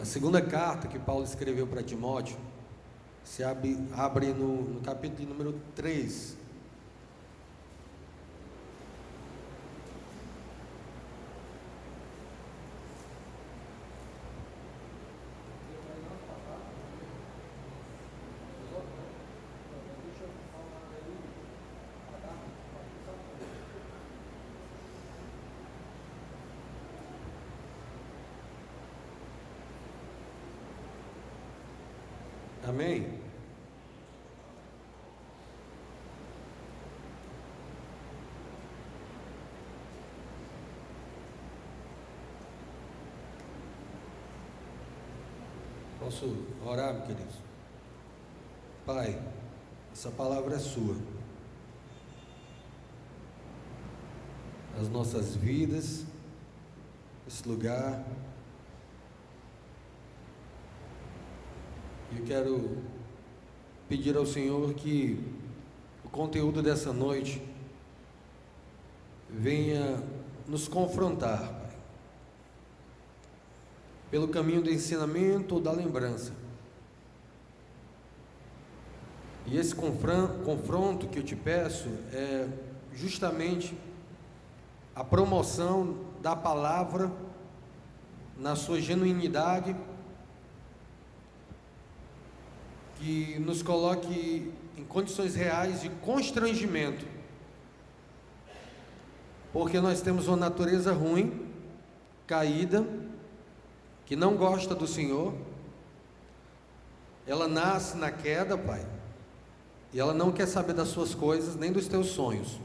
A segunda carta que Paulo escreveu para Timóteo, se abre no capítulo número 3. Amém? Posso orar, meu querido? Pai, essa palavra é sua. As nossas vidas, esse lugar. Eu quero pedir ao Senhor que o conteúdo dessa noite venha nos confrontar, Pai, pelo caminho do ensinamento ou da lembrança. E esse confronto que eu te peço é justamente a promoção da palavra na sua genuinidade, que nos coloque em condições reais de constrangimento, porque nós temos uma natureza ruim, caída, que não gosta do Senhor. Ela nasce na queda, Pai, e ela não quer saber das suas coisas, nem dos teus sonhos.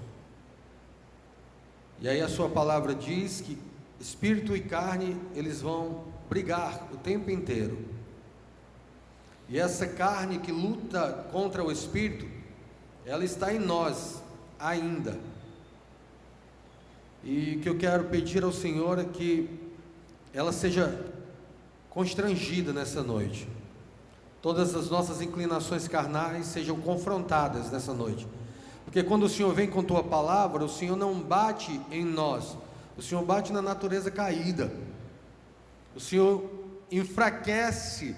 E aí a sua palavra diz que espírito e carne, eles vão brigar o tempo inteiro. E essa carne que luta contra o Espírito, ela está em nós ainda. E o que eu quero pedir ao Senhor é que ela seja constrangida nessa noite. Todas as nossas inclinações carnais sejam confrontadas nessa noite. Porque quando o Senhor vem com tua palavra, o Senhor não bate em nós, o Senhor bate na natureza caída. O Senhor enfraquece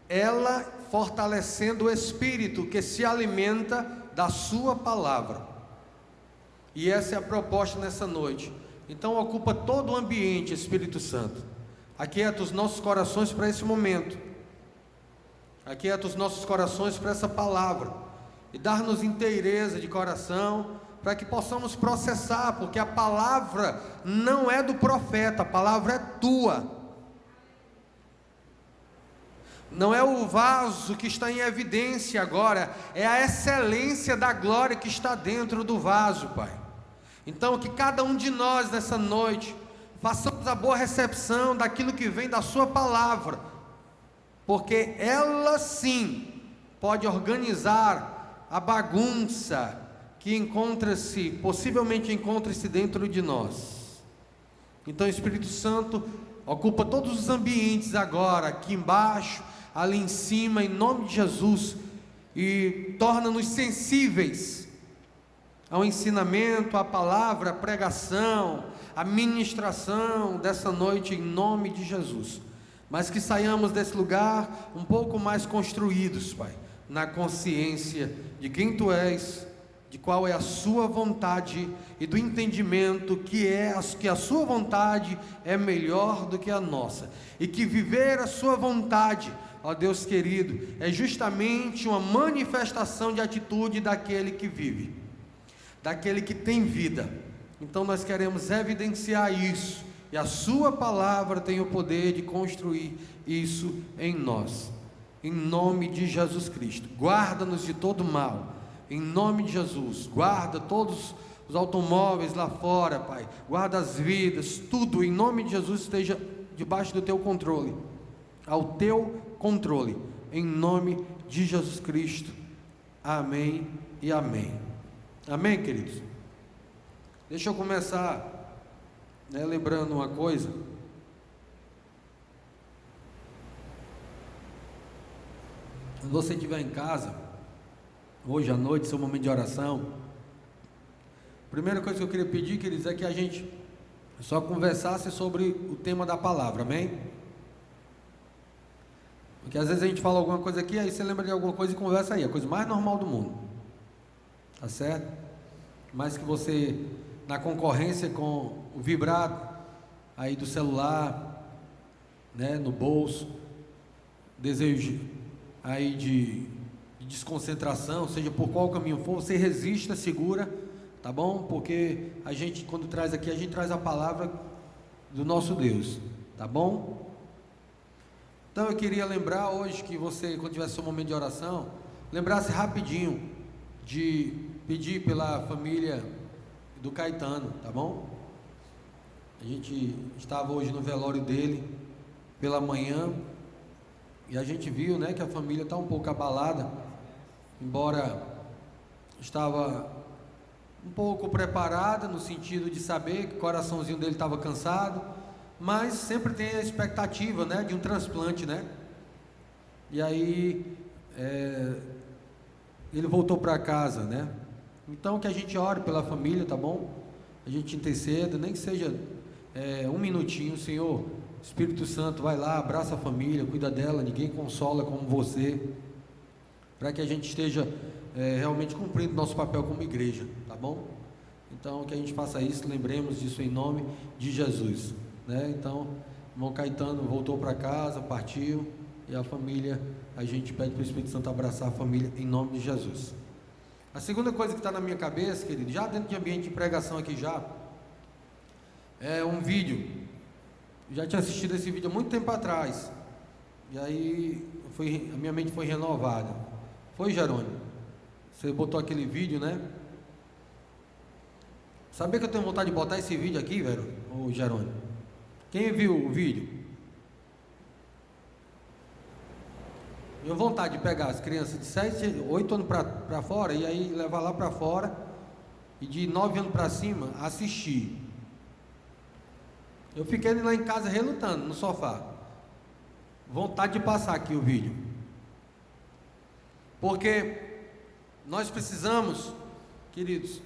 ela, fortalecendo o espírito que se alimenta da sua palavra. E essa é a proposta nessa noite. Então ocupa todo o ambiente, Espírito Santo. Aquieta os nossos corações para esse momento. Aquieta os nossos corações para essa palavra. E dar-nos inteireza de coração, para que possamos processar, porque a palavra não é do profeta, a palavra é tua. Não é o vaso que está em evidência agora, é a excelência da glória que está dentro do vaso, Pai. Então que cada um de nós nessa noite façamos a boa recepção daquilo que vem da sua palavra, porque ela sim pode organizar a bagunça que possivelmente encontra-se dentro de nós. Então Espírito Santo, ocupa todos os ambientes agora, aqui embaixo, ali em cima, em nome de Jesus, e torna-nos sensíveis ao ensinamento, à palavra, à pregação, à ministração dessa noite, em nome de Jesus. Mas que saiamos desse lugar um pouco mais construídos, Pai, na consciência de quem Tu és, de qual é a sua vontade e do entendimento que a sua vontade é melhor do que a nossa, e que viver a sua vontade, ó Deus querido, é justamente uma manifestação de atitude daquele que vive, daquele que tem vida. Então nós queremos evidenciar isso, e a sua palavra tem o poder de construir isso em nós, em nome de Jesus Cristo. Guarda-nos de todo mal, em nome de Jesus. Guarda todos os automóveis lá fora, Pai, guarda as vidas, tudo em nome de Jesus esteja debaixo do Teu controle, ao Teu controle, em nome de Jesus Cristo. Amém e amém. Amém, queridos? Deixa eu começar, lembrando uma coisa. Quando você estiver em casa, hoje à noite, seu momento de oração, a primeira coisa que eu queria pedir, queridos, é que a gente só conversasse sobre o tema da palavra, amém? Porque às vezes a gente fala alguma coisa aqui, aí você lembra de alguma coisa e conversa aí, a coisa mais normal do mundo, tá certo? Mas que você, na concorrência com o vibrado aí do celular, né, no bolso, desejo aí de desconcentração, seja por qual caminho for, você resista, segura, tá bom? Porque a gente, quando traz aqui, a gente traz a palavra do nosso Deus, tá bom? Então eu queria lembrar hoje que você, quando tiver seu momento de oração, lembrasse rapidinho de pedir pela família do Caetano, tá bom? A gente estava hoje no velório dele pela manhã e a gente viu, né, que a família está um pouco abalada, embora estava um pouco preparada no sentido de saber que o coraçãozinho dele estava cansado, mas sempre tem a expectativa, né, de um transplante, né? E aí ele voltou para casa, né? Então que a gente ore pela família, tá bom? A gente interceda, nem que seja um minutinho, Senhor. Espírito Santo, vai lá, abraça a família, cuida dela, ninguém consola como você, para que a gente esteja realmente cumprindo nosso papel como igreja, tá bom? Então que a gente faça isso, lembremos disso em nome de Jesus, né? Então, o irmão Caetano voltou para casa, partiu, e a família, a gente pede para o Espírito Santo abraçar a família em nome de Jesus. A segunda coisa que está na minha cabeça, querido, já dentro de ambiente de pregação aqui já, é um vídeo. Eu já tinha assistido esse vídeo há muito tempo atrás, e aí a minha mente foi renovada. Foi, Jerônimo? Você botou aquele vídeo, né? Sabia que eu tenho vontade de botar esse vídeo aqui, velho, ô Jerônimo? Quem viu o vídeo? Tenho vontade de pegar as crianças de 7, 8 anos para fora e aí levar lá para fora e de 9 anos para cima assistir. Eu fiquei lá em casa relutando no sofá. Vontade de passar aqui o vídeo. Porque nós precisamos, queridos,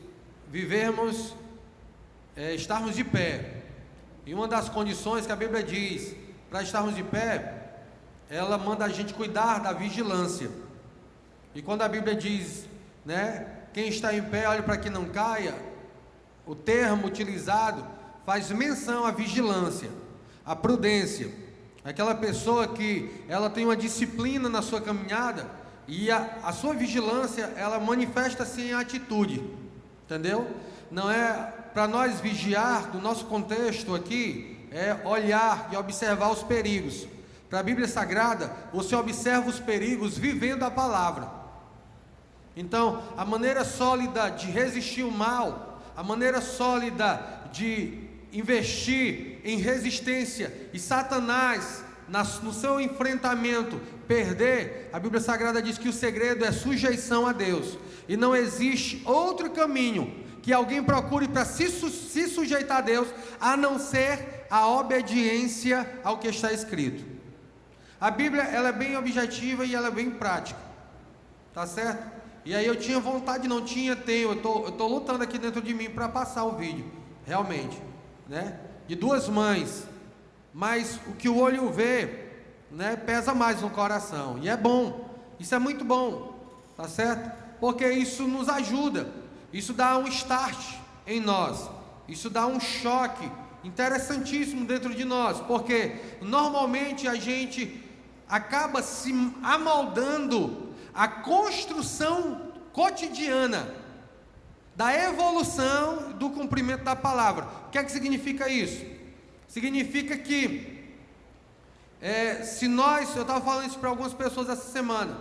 vivermos, estarmos de pé. E uma das condições que a Bíblia diz para estarmos de pé, ela manda a gente cuidar da vigilância. E quando a Bíblia diz, né, quem está em pé, olhe para que não caia, o termo utilizado faz menção à vigilância, à prudência. Aquela pessoa que ela tem uma disciplina na sua caminhada e a sua vigilância, ela manifesta-se em atitude, entendeu? Não é para nós vigiar, do nosso contexto aqui, é olhar e observar os perigos. Para a Bíblia Sagrada, você observa os perigos vivendo a palavra. Então, a maneira sólida de resistir o mal, a maneira sólida de investir em resistência e Satanás, no seu enfrentamento, perder, a Bíblia Sagrada diz que o segredo é sujeição a Deus. E não existe outro caminho que alguém procure para se sujeitar a Deus, a não ser a obediência ao que está escrito. A Bíblia, ela é bem objetiva e ela é bem prática, tá certo? E aí eu tinha vontade, não tinha, tenho, eu estou lutando aqui dentro de mim para passar o vídeo, realmente, né? De duas mães, mas o que o olho vê, né, pesa mais no coração, e é bom, isso é muito bom, tá certo? Porque isso nos ajuda, isso dá um start em nós, isso dá um choque interessantíssimo dentro de nós, porque normalmente a gente acaba se amoldando à construção cotidiana da evolução do cumprimento da palavra. O que é que significa isso? Significa que eu estava falando isso para algumas pessoas essa semana,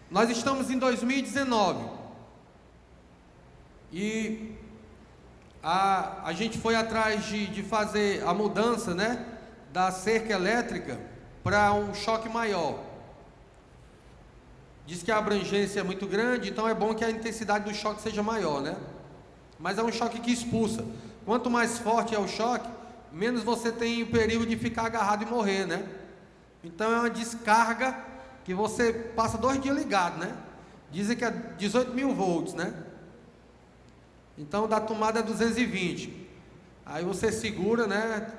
nós estamos em 2019 e a gente foi atrás de fazer a mudança, né, da cerca elétrica para um choque maior. Diz que a abrangência é muito grande, então é bom que a intensidade do choque seja maior, né? Mas é um choque que expulsa. Quanto mais forte é o choque, menos você tem o perigo de ficar agarrado e morrer, né? Então é uma descarga que você passa 2 dias ligado, né? Dizem que é 18.000 volts, né? Então da tomada é 220. Aí você segura, né?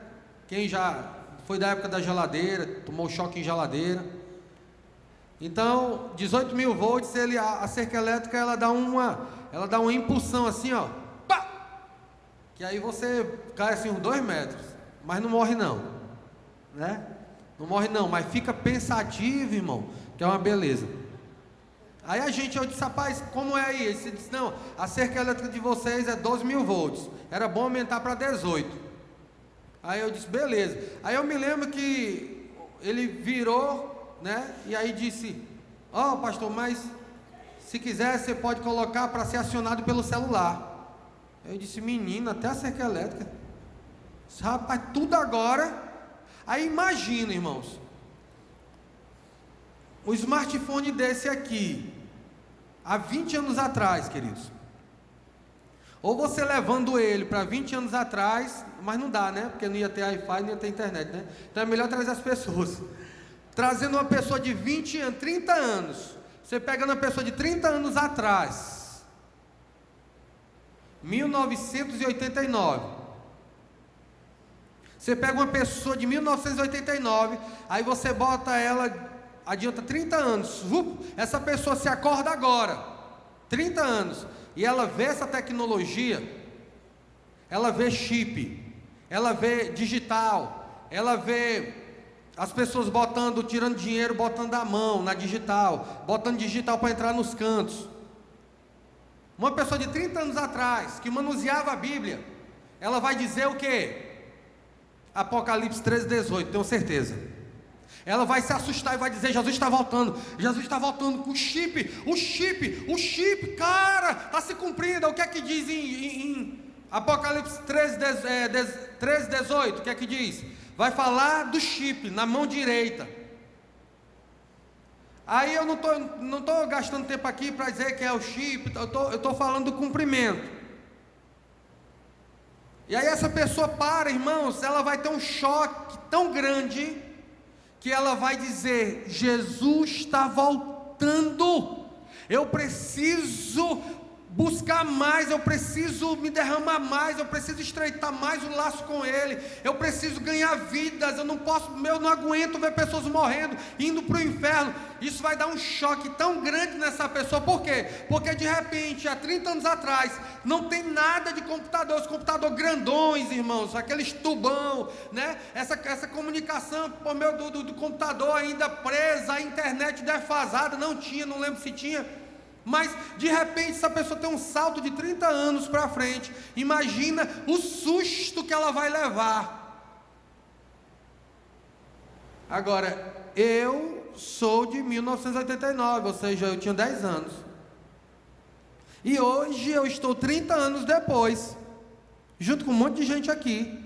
Quem já foi da época da geladeira, tomou choque em geladeira. Então, 18 mil volts, a cerca elétrica, ela dá uma impulsão assim, ó, pá! Que aí você cai assim uns 2 metros, mas não morre não, né? Não morre não, mas fica pensativo, irmão, que é uma beleza. Aí eu disse, rapaz, como é aí? Ele disse, não, a cerca elétrica de vocês é 12 mil volts, era bom aumentar para 18. Aí eu disse, beleza. Aí eu me lembro que ele virou, né? E aí disse, ó, pastor, mas se quiser você pode colocar para ser acionado pelo celular. Eu disse, menino, até a cerca elétrica. Disse, rapaz, tudo agora. Aí imagina, irmãos, o smartphone desse aqui, há 20 anos atrás, queridos. Ou você levando ele para 20 anos atrás, mas não dá, né? Porque não ia ter Wi-Fi, não ia ter internet, né? Então é melhor trazer as pessoas. Trazendo uma pessoa de 20 anos, 30 anos. Você pegando uma pessoa de 30 anos atrás. 1989. Você pega uma pessoa de 1989, aí você bota ela, adianta 30 anos. Essa pessoa se acorda agora, 30 anos. E ela vê essa tecnologia, ela vê chip, ela vê digital, ela vê as pessoas tirando dinheiro, botando a mão na digital, botando digital para entrar nos cantos. Uma pessoa de 30 anos atrás, que manuseava a Bíblia, ela vai dizer o quê? Apocalipse 13:18, tenho certeza. Ela vai se assustar e vai dizer, Jesus está voltando com o chip, cara, está se cumprindo. O que é que diz em Apocalipse 13:18, o que é que diz? Vai falar do chip, na mão direita. Aí eu não estou gastando tempo aqui para dizer que é o chip, eu estou falando do cumprimento. E aí essa pessoa irmãos, ela vai ter um choque tão grande, que ela vai dizer, Jesus está voltando, eu preciso buscar mais, eu preciso me derramar mais, eu preciso estreitar mais o laço com Ele, eu preciso ganhar vidas, eu não aguento ver pessoas morrendo, indo para o inferno. Isso vai dar um choque tão grande nessa pessoa. Por quê? Porque de repente, há 30 anos atrás, não tem nada de computador, os computadores grandões, irmãos, aqueles tubão, né? Essa comunicação por meio do computador ainda presa, a internet defasada, não lembro se tinha. Mas de repente essa pessoa tem um salto de 30 anos para frente. Imagina o susto que ela vai levar. Agora, eu sou de 1989, ou seja, eu tinha 10 anos. E hoje eu estou 30 anos depois, junto com um monte de gente aqui,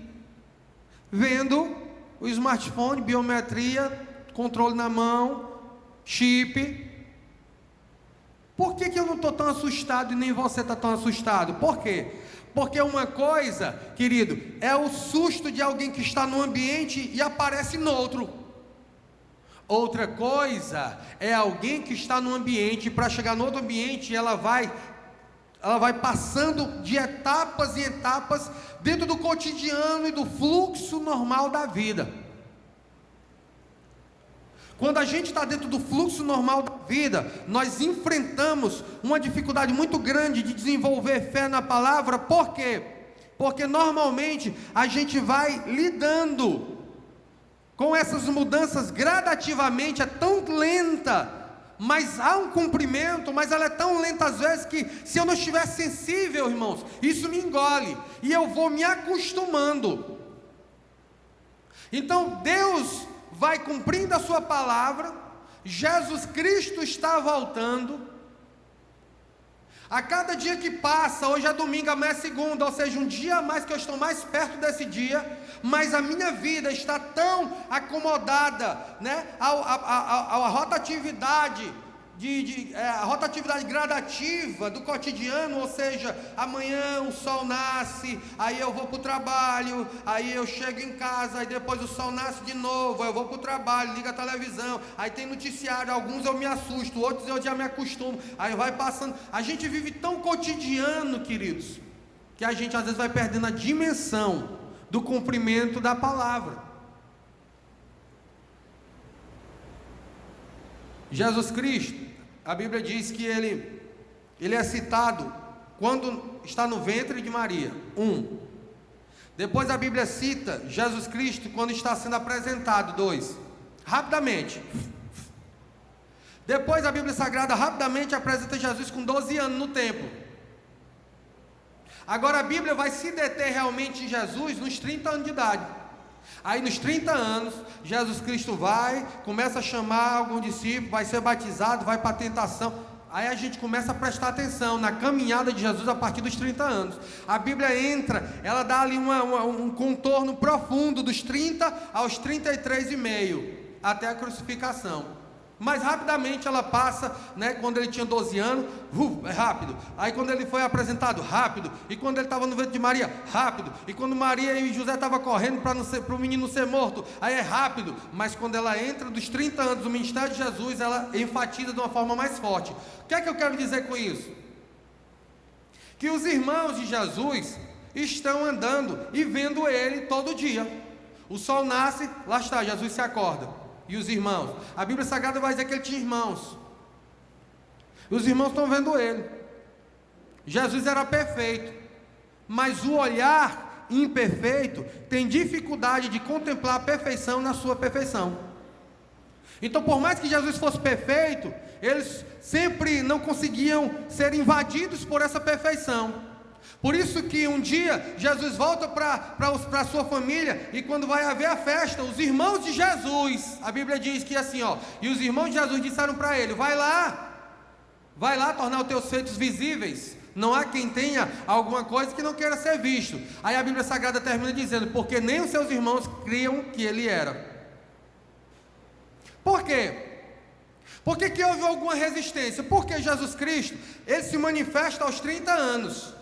vendo o smartphone, biometria, controle na mão, chip. Por que eu não estou tão assustado e nem você está tão assustado? Por quê? Porque uma coisa, querido, é o susto de alguém que está num ambiente e aparece no outro. Outra coisa é alguém que está num ambiente, para chegar no outro ambiente, ela vai passando de etapas em etapas dentro do cotidiano e do fluxo normal da vida. Quando a gente está dentro do fluxo normal da vida, nós enfrentamos uma dificuldade muito grande de desenvolver fé na palavra. Por quê? Porque normalmente a gente vai lidando com essas mudanças gradativamente, é tão lenta, mas há um cumprimento, mas ela é tão lenta às vezes que, se eu não estiver sensível, irmãos, isso me engole, e eu vou me acostumando. Então Deus vai cumprindo a sua palavra, Jesus Cristo está voltando. A cada dia que passa, hoje é domingo, amanhã é segunda, ou seja, um dia a mais que eu estou mais perto desse dia, mas a minha vida está tão acomodada, né, a rotatividade, a rotatividade gradativa do cotidiano, ou seja, amanhã o sol nasce, aí eu vou para o trabalho, aí eu chego em casa, aí depois o sol nasce de novo, aí eu vou para o trabalho, ligo a televisão, aí tem noticiário, alguns eu me assusto, outros eu já me acostumo, aí vai passando. A gente vive tão cotidiano, queridos, que a gente às vezes vai perdendo a dimensão do cumprimento da palavra. Jesus Cristo, a Bíblia diz que ele é citado quando está no ventre de Maria, Depois a Bíblia cita Jesus Cristo quando está sendo apresentado, 2. Rapidamente. Depois a Bíblia Sagrada rapidamente apresenta Jesus com 12 anos no templo. Agora a Bíblia vai se deter realmente em Jesus nos 30 anos de idade. Aí nos 30 anos, Jesus Cristo começa a chamar alguns discípulos, vai ser batizado, vai para a tentação. Aí a gente começa a prestar atenção na caminhada de Jesus a partir dos 30 anos. A Bíblia entra, ela dá ali um contorno profundo dos 30 aos 33,5, até a crucificação. Mas rapidamente ela passa, né, quando ele tinha 12 anos, é rápido. Aí quando ele foi apresentado, rápido. E quando ele estava no ventre de Maria, rápido. E quando Maria e José estavam correndo para o menino ser morto, aí é rápido. Mas quando ela entra dos 30 anos, o ministério de Jesus, ela enfatiza de uma forma mais forte. O que é que eu quero dizer com isso? Que os irmãos de Jesus estão andando e vendo ele todo dia. O sol nasce, lá está, Jesus se acorda. E os irmãos? A Bíblia Sagrada vai dizer que ele tinha irmãos. Os irmãos estão vendo ele. Jesus era perfeito, mas o olhar imperfeito tem dificuldade de contemplar a perfeição na sua perfeição. Então, por mais que Jesus fosse perfeito, eles sempre não conseguiam ser invadidos por essa perfeição. Por isso que um dia Jesus volta para a sua família, e quando vai haver a festa, os irmãos de Jesus, a Bíblia diz que assim, e os irmãos de Jesus disseram para ele: vai lá tornar os teus feitos visíveis. Não há quem tenha alguma coisa que não queira ser visto. Aí a Bíblia Sagrada termina dizendo: porque nem os seus irmãos criam que ele era. Por quê? Por que houve alguma resistência? Porque Jesus Cristo, ele se manifesta aos 30 anos.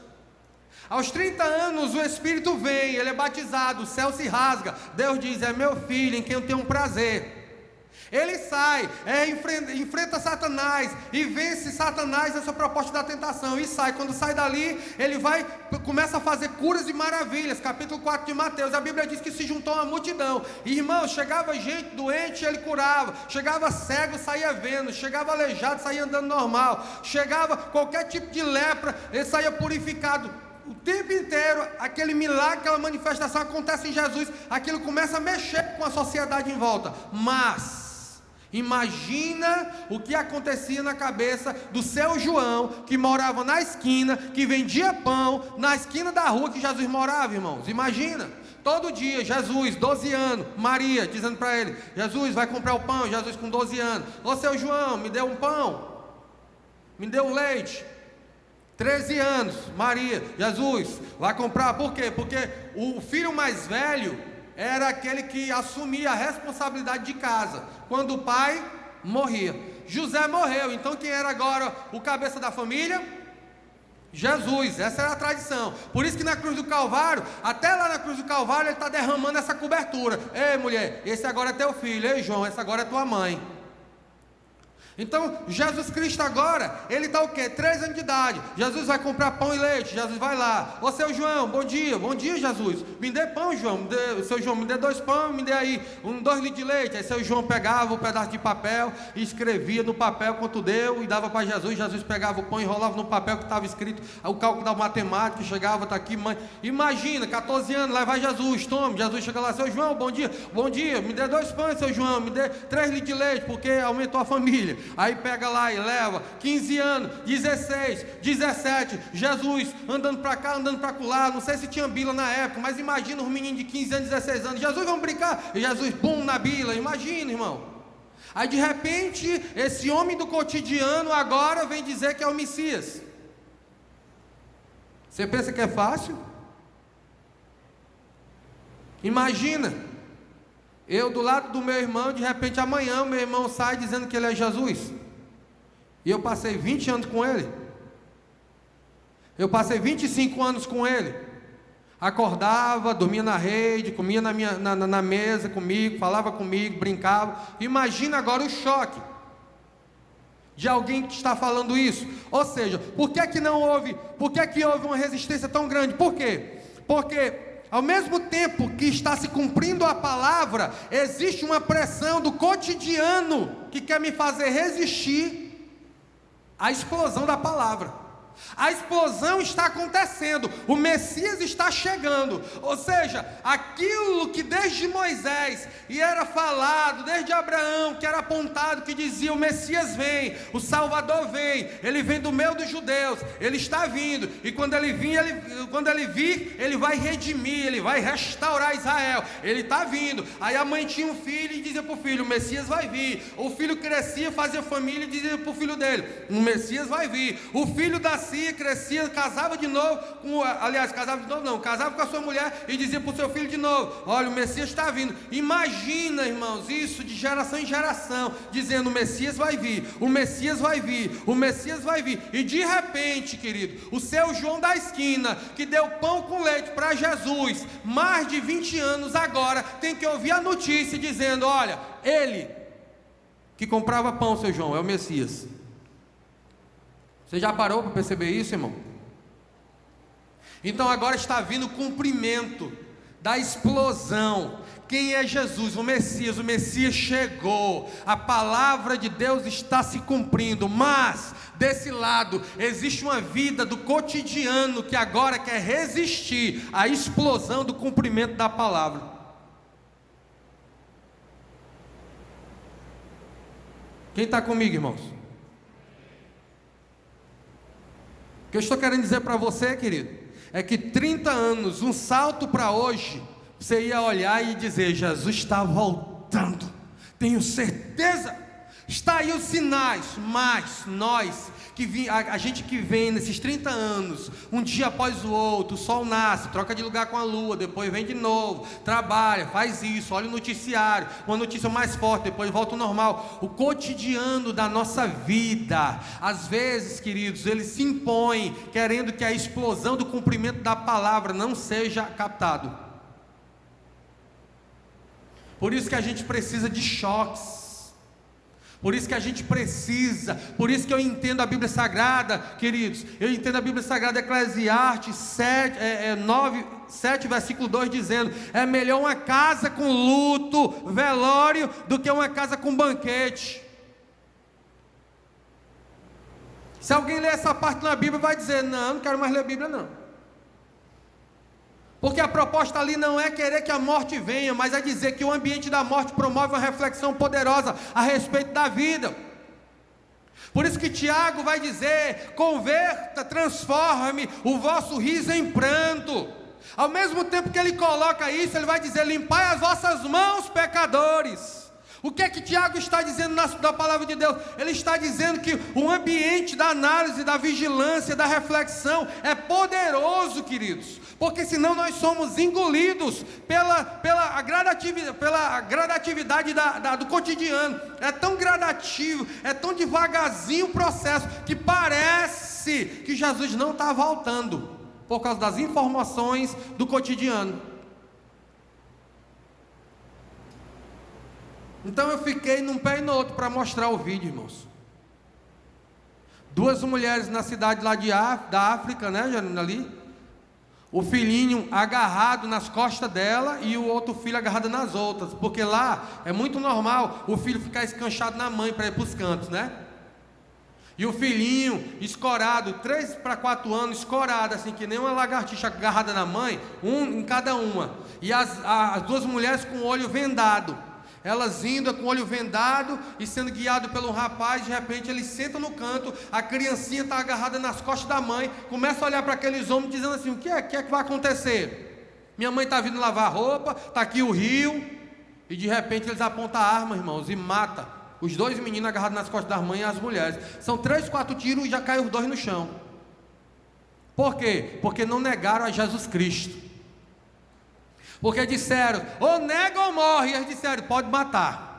Aos 30 anos o Espírito vem, ele é batizado, o céu se rasga. Deus diz: é meu filho em quem eu tenho um prazer. Ele sai, enfrenta Satanás e vence Satanás nessa proposta da tentação. E sai, quando sai dali, ele começa a fazer curas e maravilhas. Capítulo 4 de Mateus, a Bíblia diz que se juntou uma multidão. E, irmãos, chegava gente doente, ele curava. Chegava cego, saía vendo. Chegava aleijado, saía andando normal. Chegava qualquer tipo de lepra, ele saía purificado. O tempo inteiro, aquele milagre, aquela manifestação acontece em Jesus. Aquilo começa a mexer com a sociedade em volta. Mas imagina o que acontecia na cabeça do seu João, que morava na esquina, que vendia pão na esquina da rua que Jesus morava, irmãos. Imagina, todo dia, Jesus, 12 anos, Maria, dizendo para ele: Jesus, vai comprar o pão. Jesus com 12 anos: ô seu João, me dê um pão, me dê um leite. 13 anos, Maria, Jesus, vai comprar. Por quê? Porque o filho mais velho era aquele que assumia a responsabilidade de casa, quando o pai morria. José morreu, então quem era agora o cabeça da família? Jesus, essa era a tradição. Por isso que na cruz do Calvário, até lá na cruz do Calvário, ele está derramando essa cobertura. Ei mulher, esse agora é teu filho. Ei João, essa agora é tua mãe. Então, Jesus Cristo agora, ele está o quê? 3 anos de idade. Jesus vai comprar pão e leite. Jesus vai lá: ô seu João, bom dia Jesus, me dê pão, João, seu João, me dê 2 pão, me dê aí 2 litros de leite. Aí seu João pegava um pedaço de papel e escrevia no papel quanto deu e dava para Jesus. Jesus pegava o pão e enrolava no papel que estava escrito o cálculo da matemática, chegava, está aqui, mãe. Imagina, 14 anos, lá vai Jesus, tome. Jesus chega lá: seu João, bom dia, me dê 2 pães, seu João, me dê 3 litros de leite, porque aumentou a família. Aí pega lá e leva. 15 anos, 16, 17, Jesus andando para cá, andando para lá. Não sei se tinha bila na época, mas imagina os meninos de 15 anos, 16 anos: Jesus, vamos brincar. E Jesus, bum, na bila. Imagina, irmão. Aí de repente, esse homem do cotidiano agora vem dizer que é o Messias. Você pensa que é fácil? Imagina, eu do lado do meu irmão, de repente amanhã o meu irmão sai dizendo que ele é Jesus. E eu passei 20 anos com ele. Eu passei 25 anos com ele. Acordava, dormia na rede, comia na mesa comigo, falava comigo, brincava. Imagina agora o choque de alguém que está falando isso. Ou seja, por que houve uma resistência tão grande? Por quê? Porque ao mesmo tempo que está se cumprindo a palavra, existe uma pressão do cotidiano que quer me fazer resistir à explosão da palavra. A explosão está acontecendo, o Messias está chegando, ou seja, aquilo que desde Moisés e era falado, desde Abraão, que era apontado, que dizia: o Messias vem, o Salvador vem, ele vem do meio dos judeus, ele está vindo, e quando ele vir, ele vai redimir, ele vai restaurar Israel, ele está vindo. Aí a mãe tinha um filho e dizia para o filho: o Messias vai vir. O filho crescia, fazia família e dizia para o filho dele: o Messias vai vir. O filho crescia, casava de novo, casava com a sua mulher e dizia para o seu filho de novo: olha, o Messias está vindo. Imagina, irmãos, isso de geração em geração, dizendo: o Messias vai vir, o Messias vai vir, o Messias vai vir. E de repente, querido, o seu João da esquina, que deu pão com leite para Jesus, mais de 20 anos agora, tem que ouvir a notícia dizendo: olha, ele que comprava pão, seu João, é o Messias. Você já parou para perceber isso, irmão? Então agora está vindo o cumprimento da explosão. Quem é Jesus? O Messias chegou, a palavra de Deus está se cumprindo, mas desse lado existe uma vida do cotidiano que agora quer resistir à explosão do cumprimento da palavra. Quem está comigo, irmãos? O que eu estou querendo dizer para você, querido, é que 30 anos, um salto para hoje, você ia olhar e dizer: Jesus está voltando, tenho certeza. Está aí os sinais, mas nós, a gente que vem nesses 30 anos, um dia após o outro, o sol nasce, troca de lugar com a lua, depois vem de novo, trabalha, faz isso, olha o noticiário, uma notícia mais forte, depois volta ao normal. O cotidiano da nossa vida, às vezes, queridos, ele se impõe, querendo que a explosão do cumprimento da palavra não seja captado. Por isso que a gente precisa de choques. Por isso que a gente precisa, por isso que eu entendo a Bíblia Sagrada, queridos, eu entendo a Bíblia Sagrada, Eclesiastes 7, versículo 2, dizendo: é melhor uma casa com luto, velório, do que uma casa com banquete. Se alguém ler essa parte na Bíblia, vai dizer: não quero mais ler a Bíblia não. Porque a proposta ali não é querer que a morte venha, mas é dizer que o ambiente da morte promove uma reflexão poderosa a respeito da vida. Por isso que Tiago vai dizer: converta, transforme o vosso riso em pranto. Ao mesmo tempo que ele coloca isso, ele vai dizer: limpai as vossas mãos, pecadores. O que é que Tiago está dizendo da palavra de Deus? Ele está dizendo que o ambiente da análise, da vigilância, da reflexão é poderoso, queridos, porque senão nós somos engolidos pela gradatividade do cotidiano. É tão gradativo, é tão devagarzinho o processo, que parece que Jesus não está voltando, por causa das informações do cotidiano. Então eu fiquei num pé e no outro para mostrar o vídeo, irmãos. 2 mulheres na cidade lá da África, né, ali. O filhinho agarrado nas costas dela e o outro filho agarrado nas outras, porque lá é muito normal o filho ficar escanchado na mãe para ir para os cantos, né? E o filhinho escorado, 3 para 4 anos, escorado, assim, que nem uma lagartixa agarrada na mãe, um em cada uma. E as 2 mulheres com o olho vendado. Elas indo com o olho vendado e sendo guiado pelo rapaz. De repente ele senta no canto, a criancinha está agarrada nas costas da mãe, começa a olhar para aqueles homens dizendo assim: o que é que vai acontecer? Minha mãe está vindo lavar roupa, está aqui o rio. E de repente eles apontam a arma, irmãos, e matam os 2 meninos agarrados nas costas das mães e as mulheres. São 3, 4 tiros e já caem os 2 no chão. Por quê? Porque não negaram a Jesus Cristo. Porque disseram: ou nega ou morre. E eles disseram: pode matar.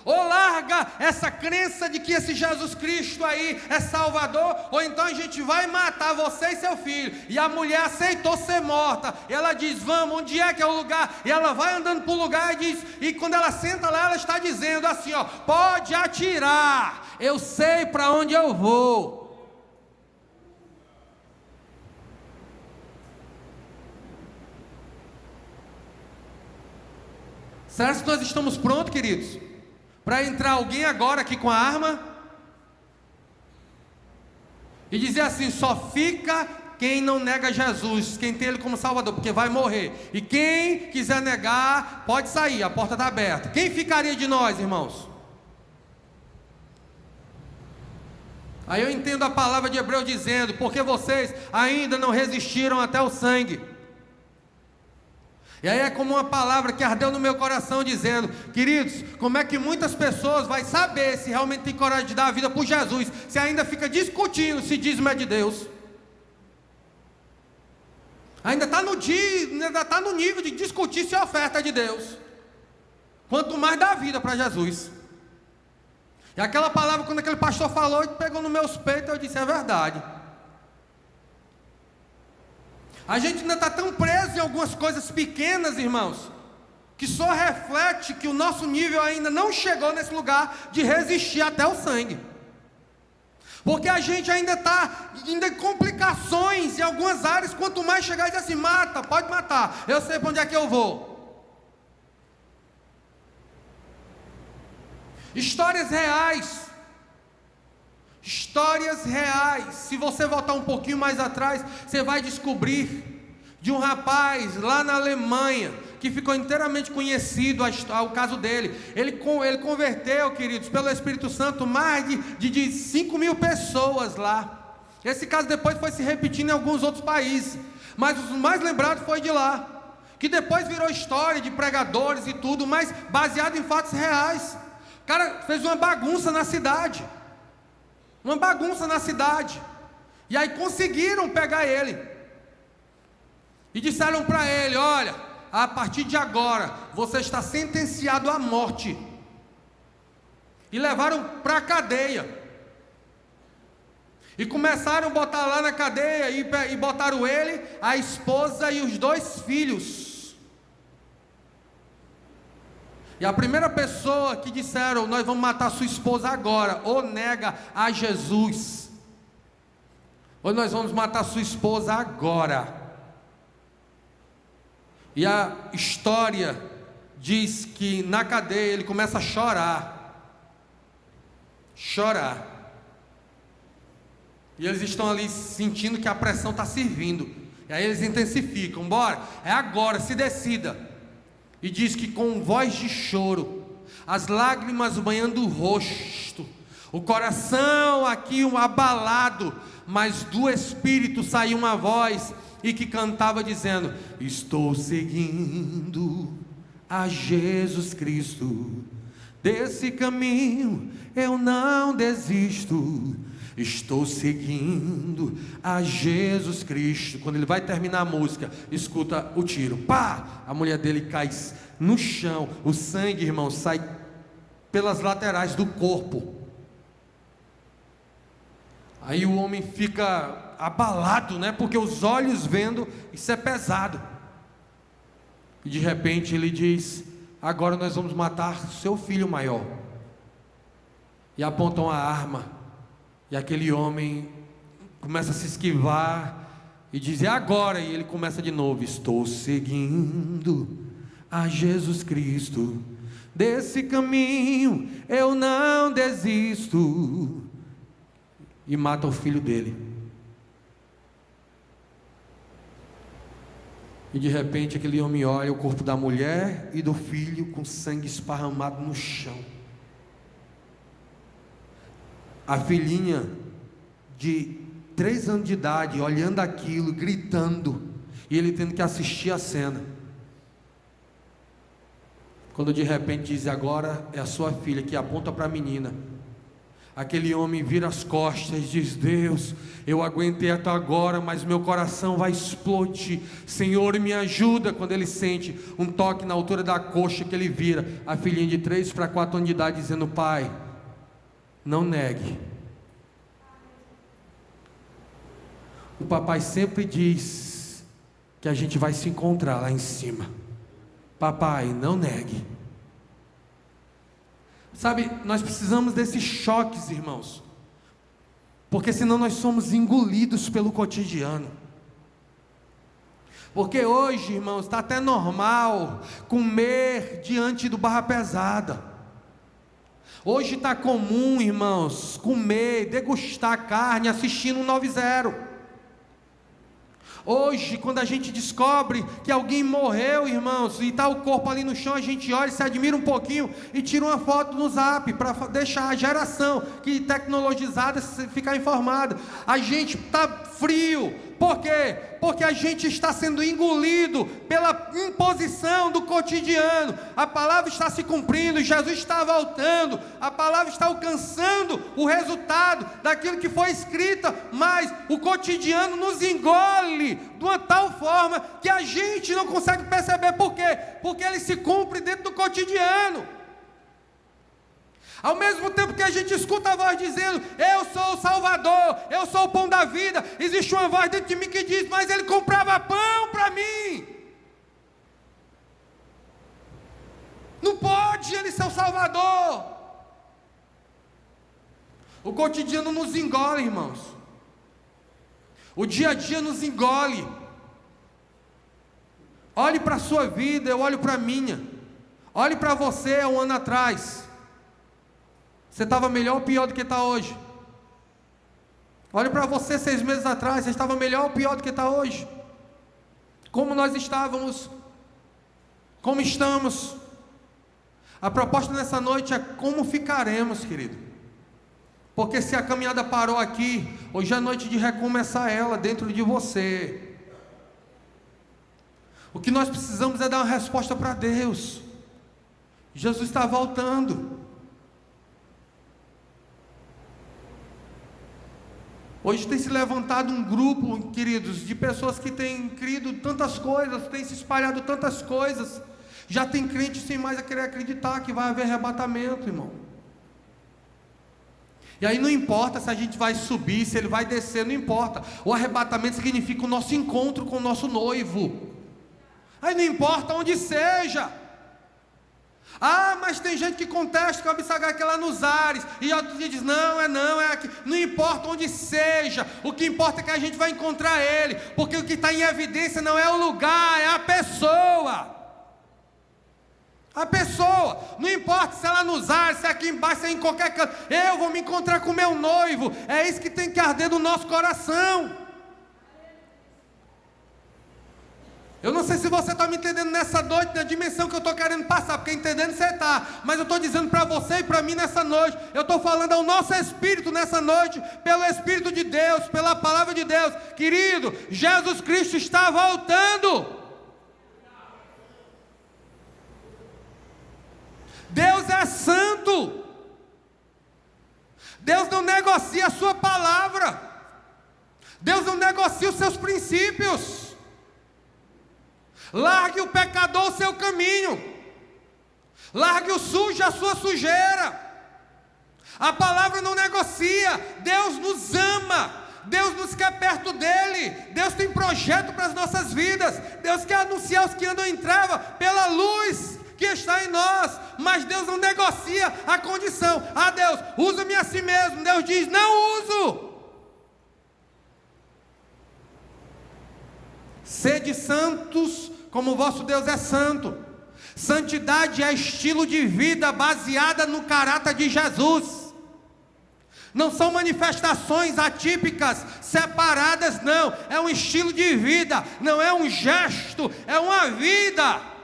Ou larga essa crença de que esse Jesus Cristo aí é Salvador, ou então a gente vai matar você e seu filho. E a mulher aceitou ser morta. E ela diz: vamos, onde é que é o lugar? E ela vai andando para o lugar e diz, e quando ela senta lá, ela está dizendo assim: ó, pode atirar, eu sei para onde eu vou. Será que nós estamos prontos, queridos, para entrar alguém agora aqui com a arma e dizer assim: só fica quem não nega Jesus, quem tem Ele como Salvador, porque vai morrer. E quem quiser negar, pode sair, a porta está aberta. Quem ficaria de nós, irmãos? Aí eu entendo a palavra de Hebreus dizendo: porque vocês ainda não resistiram até o sangue. E aí é como uma palavra que ardeu no meu coração dizendo: queridos, como é que muitas pessoas vai saber se realmente tem coragem de dar a vida por Jesus, se ainda fica discutindo se dízimo é de Deus? Ainda está no nível de discutir se a oferta é de Deus, quanto mais dar a vida para Jesus. E aquela palavra, quando aquele pastor falou, pegou nos meus peitos, eu disse: é verdade. A gente ainda está tão preso em algumas coisas pequenas, irmãos, que só reflete que o nosso nível ainda não chegou nesse lugar de resistir até o sangue. Porque a gente ainda está em complicações em algumas áreas. Quanto mais chegar e dizer assim: mata, pode matar, eu sei para onde é que eu vou. Histórias reais. Histórias reais. Se você voltar um pouquinho mais atrás, você vai descobrir de um rapaz lá na Alemanha, que ficou inteiramente conhecido o caso dele. Ele converteu, queridos, pelo Espírito Santo, mais de 5.000 pessoas lá. Esse caso depois foi se repetindo em alguns outros países, mas o mais lembrado foi de lá, que depois virou história de pregadores e tudo, mas baseado em fatos reais. O cara fez uma bagunça na cidade. E aí conseguiram pegar ele. E disseram para ele: olha, a partir de agora, você está sentenciado à morte. E levaram para a cadeia. E começaram a botar lá na cadeia, e botaram ele, a esposa e os 2 filhos. E a primeira pessoa que disseram: nós vamos matar sua esposa agora, ou nega a Jesus, ou nós vamos matar sua esposa agora. E a história diz que na cadeia ele começa a chorar. E eles estão ali sentindo que a pressão está servindo. E aí eles intensificam: bora, é agora, se decida. E diz que com voz de choro, as lágrimas banhando o rosto, o coração aqui abalado, mas do Espírito saiu uma voz e que cantava dizendo: estou seguindo a Jesus Cristo, desse caminho eu não desisto. Estou seguindo a Jesus Cristo. Quando ele vai terminar a música, escuta o tiro, pá! A mulher dele cai no chão. O sangue, irmão, sai pelas laterais do corpo. Aí o homem fica abalado, né? Porque os olhos vendo, isso é pesado. E de repente ele diz: agora nós vamos matar seu filho maior. E apontam a arma. E aquele homem começa a se esquivar e diz: é agora. E ele começa de novo: estou seguindo a Jesus Cristo, desse caminho eu não desisto. E mata o filho dele. E de repente aquele homem olha o corpo da mulher e do filho com sangue esparramado no chão. A filhinha de 3 anos de idade olhando aquilo, gritando, e ele tendo que assistir a cena. Quando de repente diz: agora é a sua filha, que aponta para a menina. Aquele homem vira as costas e diz: Deus, eu aguentei até agora, mas meu coração vai explodir. Senhor, me ajuda. Quando ele sente um toque na altura da coxa, que ele vira a filhinha de 3 para 4 anos de idade, dizendo: pai, não negue. O papai sempre diz que a gente vai se encontrar lá em cima. Papai, não negue. Sabe, nós precisamos desses choques, irmãos, porque senão nós somos engolidos pelo cotidiano. Porque hoje, irmãos, está até normal comer diante do barra pesada. Hoje está comum, irmãos, comer, degustar carne assistindo um 9-0. Hoje, quando a gente descobre que alguém morreu, irmãos, e está o corpo ali no chão, a gente olha, se admira um pouquinho e tira uma foto no Zap, para deixar a geração que tecnologizada ficar informada. A gente está frio. Por quê? Porque a gente está sendo engolido pela imposição do cotidiano. A palavra está se cumprindo, Jesus está voltando, a palavra está alcançando o resultado daquilo que foi escrita, mas o cotidiano nos engole de uma tal forma que a gente não consegue perceber. Por quê? Porque ele se cumpre dentro do cotidiano. Ao mesmo tempo que a gente escuta a voz dizendo: eu sou o Salvador, eu sou o pão da vida, existe uma voz dentro de mim que diz: mas ele comprava pão para mim. Não pode ele ser o Salvador. O cotidiano nos engole, irmãos. O dia a dia nos engole. Olhe para a sua vida, eu olho para a minha. Olhe para você há um ano atrás. Você estava melhor ou pior do que está hoje? Olhe para você 6 meses atrás, você estava melhor ou pior do que está hoje? Como nós estávamos? Como estamos? A proposta nessa noite é como ficaremos, querido. Porque se a caminhada parou aqui, hoje é noite de recomeçar ela dentro de você. O que nós precisamos é dar uma resposta para Deus. Jesus está voltando. Hoje tem se levantado um grupo, queridos, de pessoas que têm crido tantas coisas, têm se espalhado tantas coisas. Já tem crente sem mais a querer acreditar que vai haver arrebatamento, irmão. E aí não importa se a gente vai subir, se ele vai descer, não importa. O arrebatamento significa o nosso encontro com o nosso noivo. Aí não importa onde seja. Ah, mas tem gente que contesta que o Abissagai é lá nos ares, e outro dia diz: não, é aqui. Não importa onde seja, o que importa é que a gente vai encontrar ele, porque o que está em evidência não é o lugar, é a pessoa. A pessoa, não importa se é lá nos ares, se é aqui embaixo, se é em qualquer canto, eu vou me encontrar com o meu noivo. É isso que tem que arder no nosso coração. Eu não sei se você está me entendendo nessa noite, na dimensão que eu estou querendo passar, porque entendendo você está, mas eu estou dizendo para você e para mim nessa noite, eu estou falando ao nosso espírito nessa noite, pelo Espírito de Deus, pela palavra de Deus. Querido, Jesus Cristo está voltando. Deus é santo. Deus não negocia a sua palavra. Deus não negocia os seus princípios. Largue o pecador o seu caminho. Largue o sujo a sua sujeira. A palavra não negocia. Deus nos ama. Deus nos quer perto dele. Deus tem projeto para as nossas vidas. Deus quer anunciar aos que andam em treva pela luz que está em nós. Mas Deus não negocia a condição. Ah, Deus, usa-me a si mesmo. Deus diz: não uso. Sede santos como o vosso Deus é santo. Santidade é estilo de vida baseada no caráter de Jesus. Não são manifestações atípicas, separadas, não. É um estilo de vida, não é um gesto, é uma vida.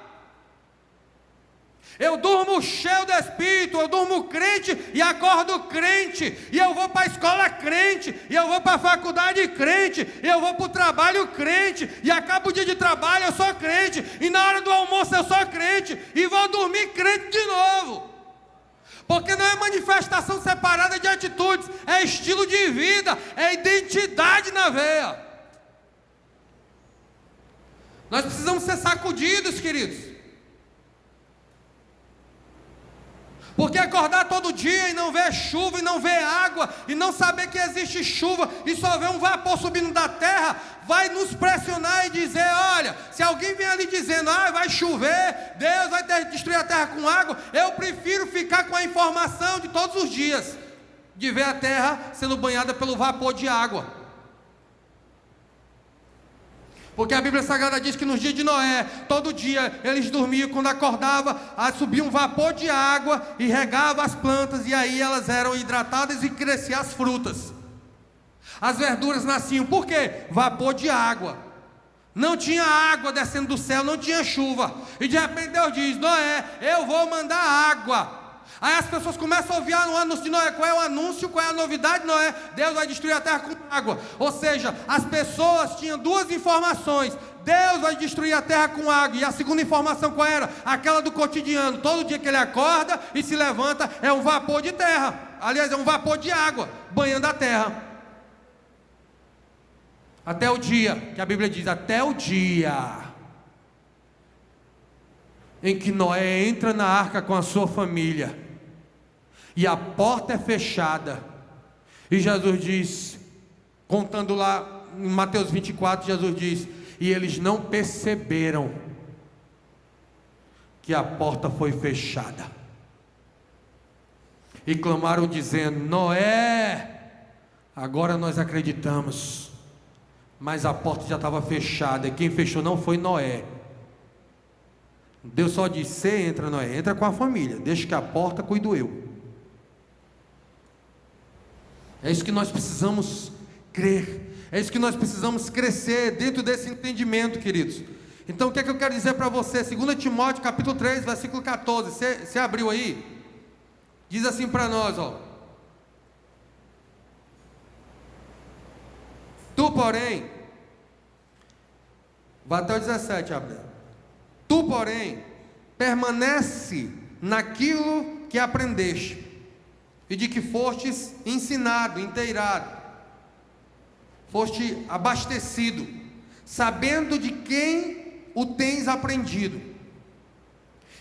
Eu durmo cheio do Espírito, eu durmo crente e acordo crente, e eu vou para a escola crente, e eu vou para a faculdade crente, e eu vou para o trabalho crente, e acaba o dia de trabalho eu sou crente, e na hora do almoço eu sou crente, e vou dormir crente de novo. Porque não é manifestação separada de atitudes, é estilo de vida, é identidade na veia. Nós precisamos ser sacudidos, queridos. Porque acordar todo dia e não ver chuva, e não ver água, e não saber que existe chuva, e só ver um vapor subindo da terra, vai nos pressionar e dizer: olha, se alguém vem ali dizendo: vai chover, Deus vai destruir a terra com água, eu prefiro ficar com a informação de todos os dias, de ver a terra sendo banhada pelo vapor de água. Porque a Bíblia Sagrada diz que nos dias de Noé, todo dia eles dormiam, quando acordava, subia um vapor de água e regava as plantas, e aí elas eram hidratadas e cresciam as frutas. As verduras nasciam, por quê? Vapor de água. Não tinha água descendo do céu, não tinha chuva. E de repente Deus diz: Noé, eu vou mandar água. Aí as pessoas começam a ouvir o anúncio de Noé. Qual é o anúncio? Qual é a novidade de Noé? Deus vai destruir a terra com água. Ou seja, as pessoas tinham duas informações: Deus vai destruir a terra com água. E a segunda informação qual era? Aquela do cotidiano. Todo dia que ele acorda e se levanta, é um vapor de terra. Aliás, é um vapor de água banhando a terra. Até o dia, que a Bíblia diz, até o dia em que Noé entra na arca com a sua família, e a porta é fechada, e Jesus diz, contando lá em Mateus 24, Jesus diz: e eles não perceberam que a porta foi fechada, e clamaram dizendo: Noé, agora nós acreditamos. Mas a porta já estava fechada, e quem fechou não foi Noé. Deus só disse: você entra, Noé, entra com a família, deixa que a porta cuido eu. É isso que nós precisamos crer, é isso que nós precisamos crescer dentro desse entendimento, queridos. Então o que é que eu quero dizer para você? 2 Timóteo capítulo 3, versículo 14, você abriu aí? Diz assim para nós, ó: tu porém, vai até o 17, abre. Tu porém, permanece naquilo que aprendeste, e de que fostes ensinado, inteirado, foste abastecido, sabendo de quem o tens aprendido,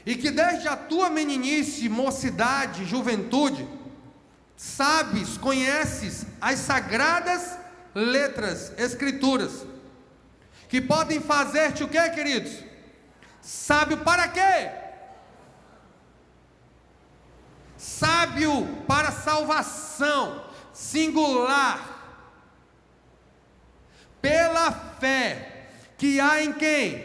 e que desde a tua meninice, mocidade, juventude, sabes, conheces as sagradas letras, escrituras, que podem fazer-te o que, queridos? Sábio para quê? Sábio para salvação, singular, pela fé que há em quem?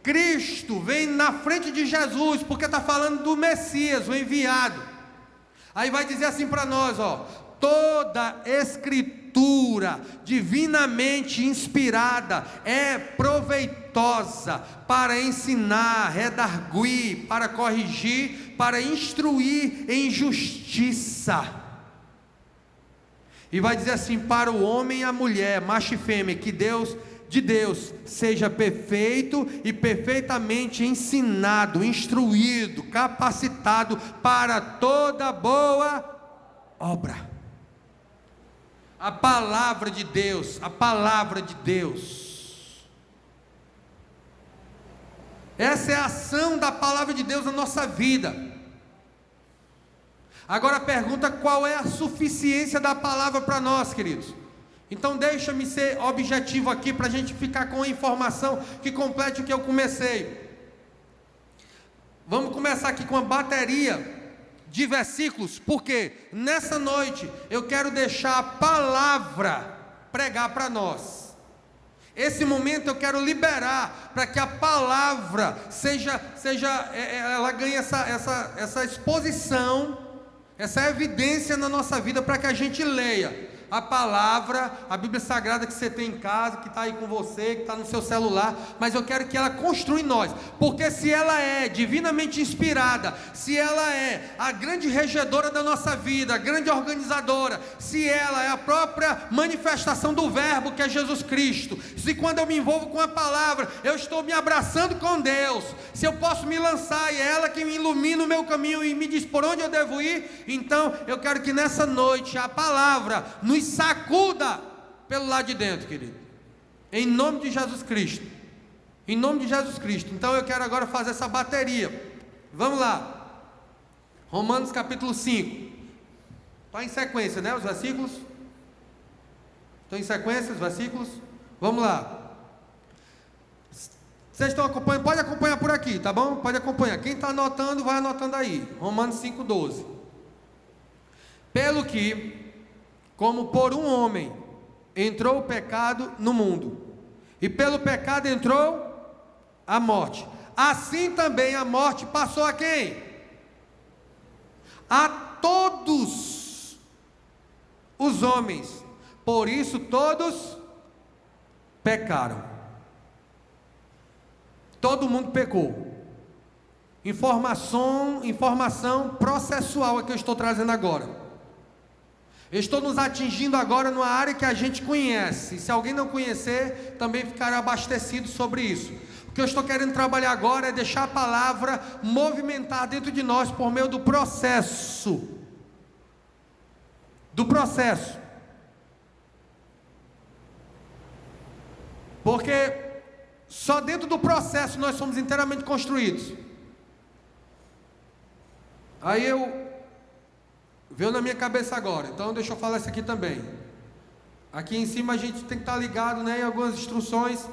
Cristo. Vem na frente de Jesus, porque está falando do Messias, o enviado. Aí vai dizer assim para nós, ó: toda escritura divinamente inspirada é proveitosa para ensinar, redarguir, para corrigir, para instruir em justiça. E vai dizer assim: para o homem e a mulher, macho e fêmea, que de Deus seja perfeito e perfeitamente ensinado, instruído, capacitado para toda boa obra. A palavra de Deus, a palavra de Deus, essa é a ação da palavra de Deus na nossa vida. Agora a pergunta: qual é a suficiência da palavra para nós, queridos? Então deixa-me ser objetivo aqui, para a gente ficar com a informação que complete o que eu comecei. Vamos começar aqui com uma bateria de versículos, porque nessa noite eu quero deixar a palavra pregar para nós. Esse momento eu quero liberar para que a palavra ela ganhe essa exposição, essa evidência na nossa vida, para que a gente leia a palavra, a Bíblia Sagrada que você tem em casa, que está aí com você, que está no seu celular, mas eu quero que ela construa em nós, porque se ela é divinamente inspirada, se ela é a grande regedora da nossa vida, a grande organizadora, se ela é a própria manifestação do verbo que é Jesus Cristo, se quando eu me envolvo com a palavra, eu estou me abraçando com Deus, se eu posso me lançar e é ela que me ilumina o meu caminho e me diz por onde eu devo ir, então eu quero que nessa noite a palavra nos sacuda pelo lado de dentro, querido, em nome de Jesus Cristo, em nome de Jesus Cristo. Então eu quero agora fazer essa bateria. Vamos lá, Romanos capítulo 5, está em sequência, né, os versículos? Estão em sequência os versículos? Vamos lá. Vocês estão acompanhando? Pode acompanhar por aqui, tá bom? Pode acompanhar. Quem está anotando, vai anotando aí. Romanos 5,12. Pelo que, como por um homem entrou o pecado no mundo, e pelo pecado entrou a morte. Assim também a morte passou a quem? A todos os homens. Por isso todos pecaram. Todo mundo pecou. Informação processual é que eu estou trazendo agora. Eu estou nos atingindo agora numa área que a gente conhece. Se alguém não conhecer, também ficará abastecido sobre isso. O que eu estou querendo trabalhar agora é deixar a palavra movimentar dentro de nós por meio do processo. Do processo. Porque só dentro do processo nós somos inteiramente construídos. Aí veio na minha cabeça agora, então deixa eu falar isso aqui também. Aqui em cima a gente tem que estar ligado, né, em algumas instruções.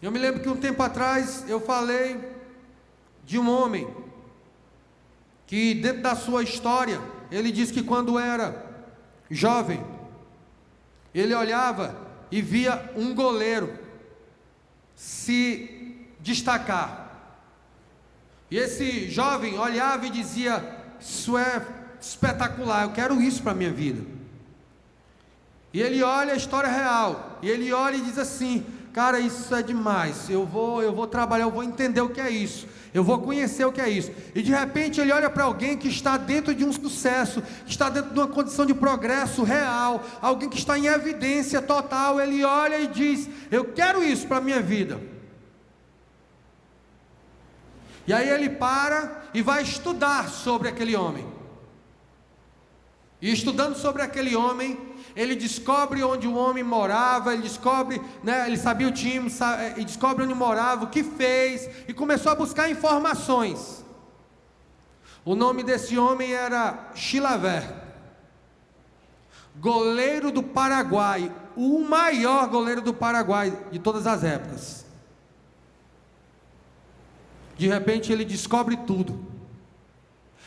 Eu me lembro que um tempo atrás eu falei de um homem que dentro da sua história, ele disse que quando era jovem, ele olhava e via um goleiro se destacar. E esse jovem olhava e dizia: isso é espetacular, eu quero isso para a minha vida. E ele olha a história real, e ele olha e diz assim: cara, isso é demais, eu vou trabalhar, eu vou entender o que é isso, eu vou conhecer o que é isso. E de repente ele olha para alguém que está dentro de um sucesso, que está dentro de uma condição de progresso real, alguém que está em evidência total. Ele olha e diz: eu quero isso para a minha vida. E aí ele para e vai estudar sobre aquele homem. E estudando sobre aquele homem, ele descobre onde o homem morava, ele descobre, né, ele sabia o time, e descobre onde morava, o que fez, e começou a buscar informações. O nome desse homem era Chilavert, goleiro do Paraguai, o maior goleiro do Paraguai de todas as épocas. De repente ele descobre tudo,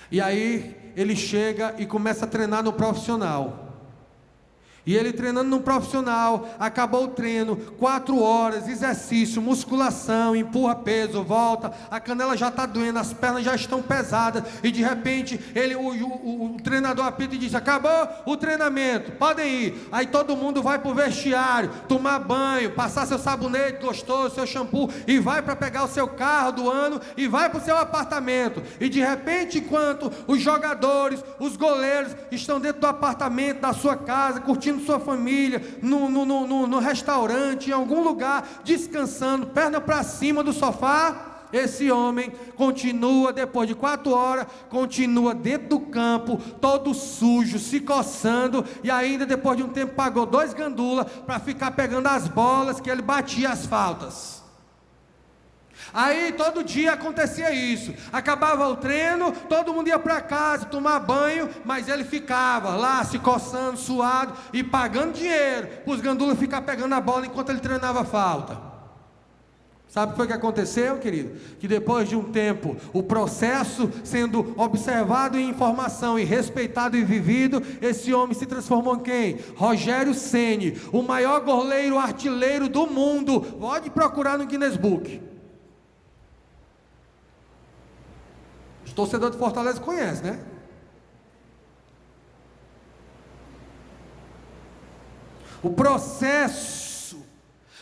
e aí ele chega e começa a treinar no profissional. E ele treinando no profissional, acabou o treino, 4 horas, exercício, musculação, empurra peso, volta, a canela já está doendo, as pernas já estão pesadas, e de repente o treinador apita e diz: acabou o treinamento, podem ir. Aí todo mundo vai para o vestiário, tomar banho, passar seu sabonete gostoso, seu shampoo, e vai para pegar o seu carro do ano, e vai para o seu apartamento. E de repente, enquanto os jogadores, os goleiros estão dentro do apartamento, da sua casa, curtindo sua família, no restaurante, em algum lugar, descansando, perna para cima do sofá, esse homem continua, depois de 4 horas, continua dentro do campo, todo sujo, se coçando, e ainda depois de um tempo pagou 2 gandulas para ficar pegando as bolas que ele batia as faltas. Aí todo dia acontecia isso, acabava o treino, todo mundo ia para casa tomar banho, mas ele ficava lá se coçando, suado e pagando dinheiro para os gandulas ficar pegando a bola enquanto ele treinava a falta. Sabe o que foi que aconteceu, querido? Que depois de um tempo, o processo sendo observado em informação e respeitado e vivido, esse homem se transformou em quem? Rogério Ceni, o maior goleiro artilheiro do mundo. Pode procurar no Guinness Book. O torcedor de Fortaleza conhece, né? O processo.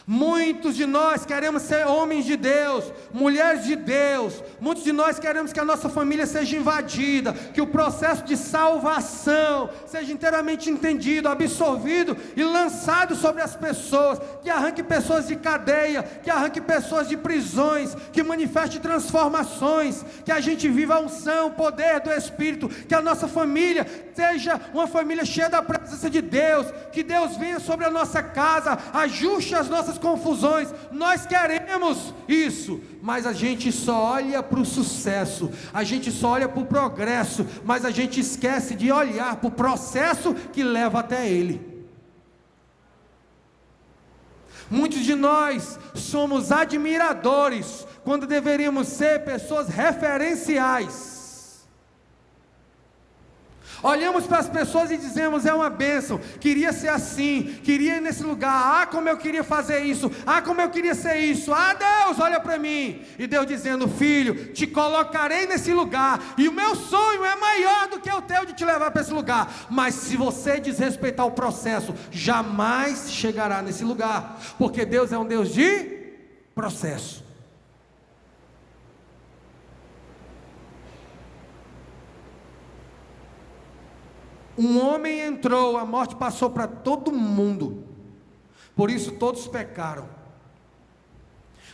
Muitos de nós queremos ser homens de Deus, mulheres de Deus. Muitos de nós queremos que a nossa família seja invadida, que o processo de salvação seja inteiramente entendido, absorvido e lançado sobre as pessoas, que arranque pessoas de cadeia, que arranque pessoas de prisões, que manifeste transformações, que a gente viva a unção, o poder do Espírito, que a nossa família seja uma família cheia da presença de Deus, que Deus venha sobre a nossa casa, ajuste as nossas confusões. Nós queremos isso, mas a gente só olha para o sucesso, a gente só olha para o progresso, mas a gente esquece de olhar para o processo que leva até ele. Muitos de nós somos admiradores, quando deveríamos ser pessoas referenciais. Olhamos para as pessoas e dizemos: é uma bênção, queria ser assim, queria ir nesse lugar, como eu queria fazer isso, como eu queria ser isso, Deus, olha para mim. E Deus dizendo: filho, te colocarei nesse lugar, e o meu sonho é maior do que o teu de te levar para esse lugar, mas se você desrespeitar o processo, jamais chegará nesse lugar, porque Deus é um Deus de processo. Um homem entrou, a morte passou para todo mundo, por isso todos pecaram.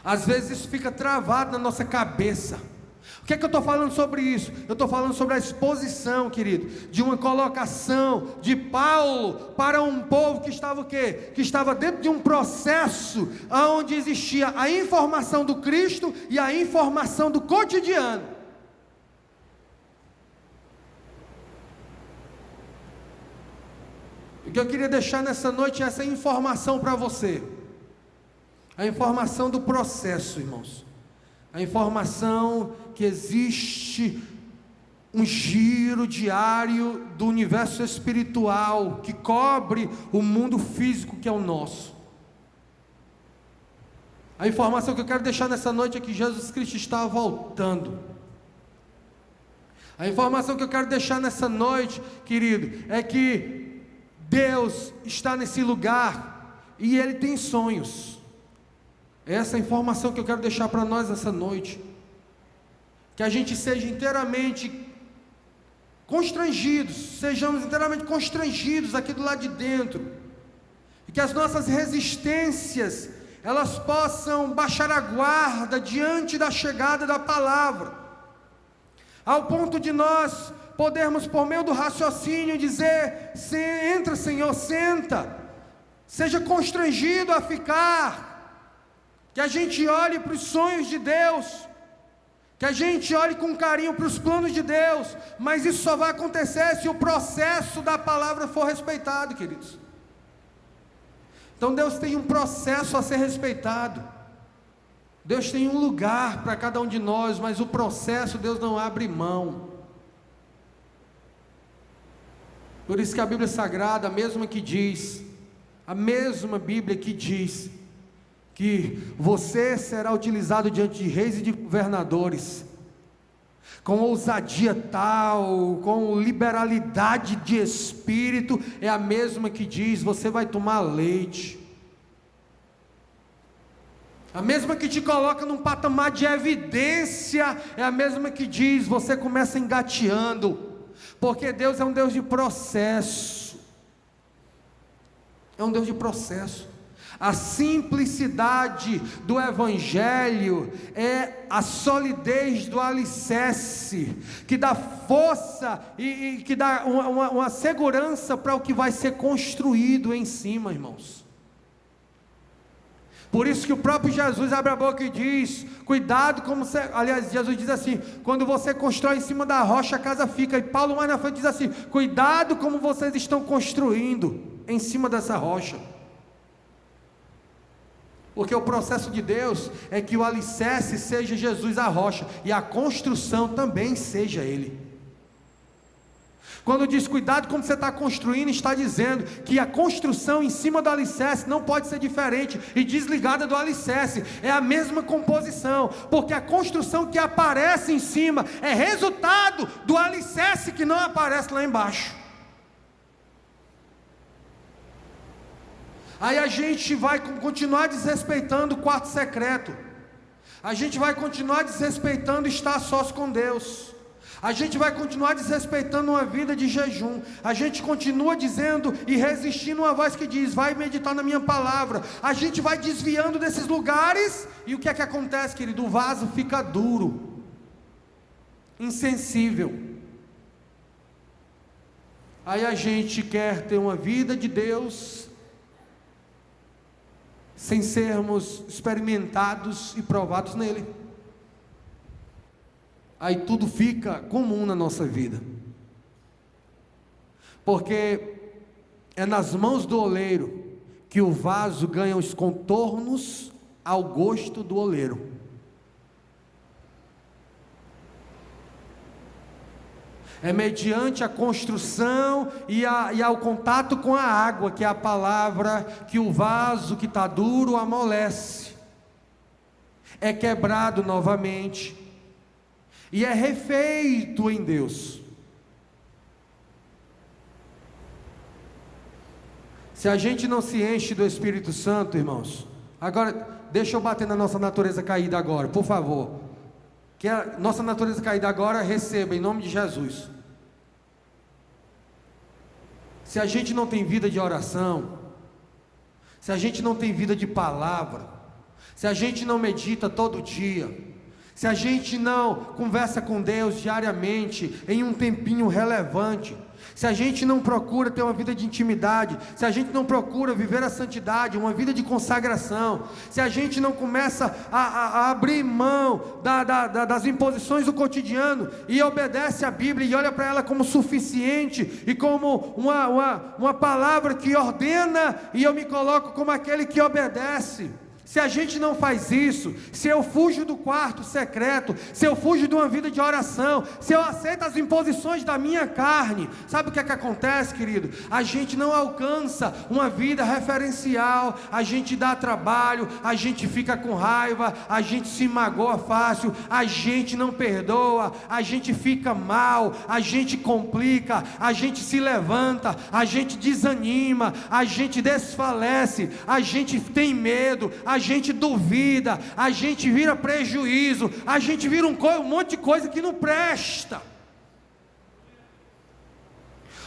Às vezes isso fica travado na nossa cabeça. O que é que eu estou falando sobre isso? Eu estou falando sobre a exposição, querido, de uma colocação de Paulo para um povo que estava o quê? Que estava dentro de um processo onde existia a informação do Cristo e a informação do cotidiano. O que eu queria deixar nessa noite é essa informação para você. A informação do processo, irmãos. A informação que existe um giro diário do universo espiritual que cobre o mundo físico que é o nosso. A informação que eu quero deixar nessa noite é que Jesus Cristo está voltando. A informação que eu quero deixar nessa noite, querido, é que Deus está nesse lugar e Ele tem sonhos. Essa é a informação que eu quero deixar para nós essa noite. Que a gente seja inteiramente constrangidos, sejamos inteiramente constrangidos aqui do lado de dentro, e que as nossas resistências, elas possam baixar a guarda diante da chegada da palavra, ao ponto de nós podermos, por meio do raciocínio, dizer: entra, Senhor, senta, seja constrangido a ficar, que a gente olhe para os sonhos de Deus, que a gente olhe com carinho para os planos de Deus, mas isso só vai acontecer se o processo da palavra for respeitado, queridos. Então Deus tem um processo a ser respeitado, Deus tem um lugar para cada um de nós, mas o processo Deus não abre mão. Por isso que a Bíblia Sagrada, a mesma Bíblia que diz que você será utilizado diante de reis e de governadores, com ousadia tal, com liberalidade de espírito, é a mesma que diz: você vai tomar leite. A mesma que te coloca num patamar de evidência, é a mesma que diz: você começa engateando. Porque Deus é um Deus de processo. É um Deus de processo. A simplicidade do Evangelho é a solidez do alicerce, que dá força e que dá uma segurança para o que vai ser construído em cima, irmãos. Por isso que o próprio Jesus abre a boca e diz: cuidado como você... Aliás, Jesus diz assim: quando você constrói em cima da rocha, a casa fica. E Paulo mais na frente diz assim: cuidado como vocês estão construindo em cima dessa rocha. Porque o processo de Deus é que o alicerce seja Jesus a rocha, e a construção também seja Ele. Quando diz cuidado como você está construindo, está dizendo que a construção em cima do alicerce não pode ser diferente e desligada do alicerce, é a mesma composição, porque a construção que aparece em cima é resultado do alicerce que não aparece lá embaixo. Aí a gente vai continuar desrespeitando o quarto secreto, a gente vai continuar desrespeitando estar sós com Deus, a gente vai continuar desrespeitando uma vida de jejum, a gente continua dizendo e resistindo uma voz que diz: vai meditar na minha palavra. A gente vai desviando desses lugares, e o que é que acontece, querido? O vaso fica duro, insensível. Aí a gente quer ter uma vida de Deus sem sermos experimentados e provados nele. Aí tudo fica comum na nossa vida, porque é nas mãos do oleiro que o vaso ganha os contornos ao gosto do oleiro. É mediante a construção e ao contato com a água, que é a palavra, que o vaso que está duro amolece, é quebrado novamente e é refeito em Deus. Se a gente não se enche do Espírito Santo, irmãos, agora deixa eu bater na nossa natureza caída agora, por favor. Que a nossa natureza caída agora receba em nome de Jesus. Se a gente não tem vida de oração, se a gente não tem vida de palavra, se a gente não medita todo dia, se a gente não conversa com Deus diariamente em um tempinho relevante, se a gente não procura ter uma vida de intimidade, se a gente não procura viver a santidade, uma vida de consagração, se a gente não começa a abrir mão das imposições do cotidiano e obedece a Bíblia e olha para ela como suficiente e como uma palavra que ordena, e eu me coloco como aquele que obedece. Se a gente não faz isso, se eu fujo do quarto secreto, se eu fujo de uma vida de oração, se eu aceito as imposições da minha carne, sabe o que é que acontece, querido? A gente não alcança uma vida referencial, a gente dá trabalho, a gente fica com raiva, a gente se magoa fácil, a gente não perdoa, a gente fica mal, a gente complica, a gente se levanta, a gente desanima, a gente desfalece, a gente tem medo, a gente duvida, a gente vira prejuízo, a gente vira um monte de coisa que não presta.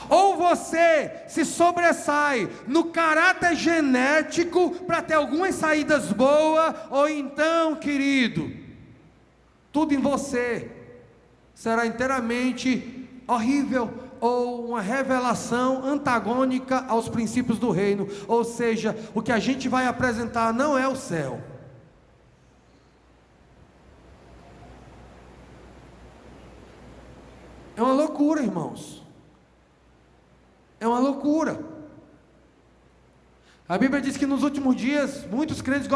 Ou você se sobressai no caráter genético para ter algumas saídas boas, ou então, querido, tudo em você será inteiramente horrível, ou uma revelação antagônica aos princípios do reino. Ou seja, o que a gente vai apresentar não é o céu. É uma loucura, irmãos. É uma loucura. A Bíblia diz que nos últimos dias muitos crentes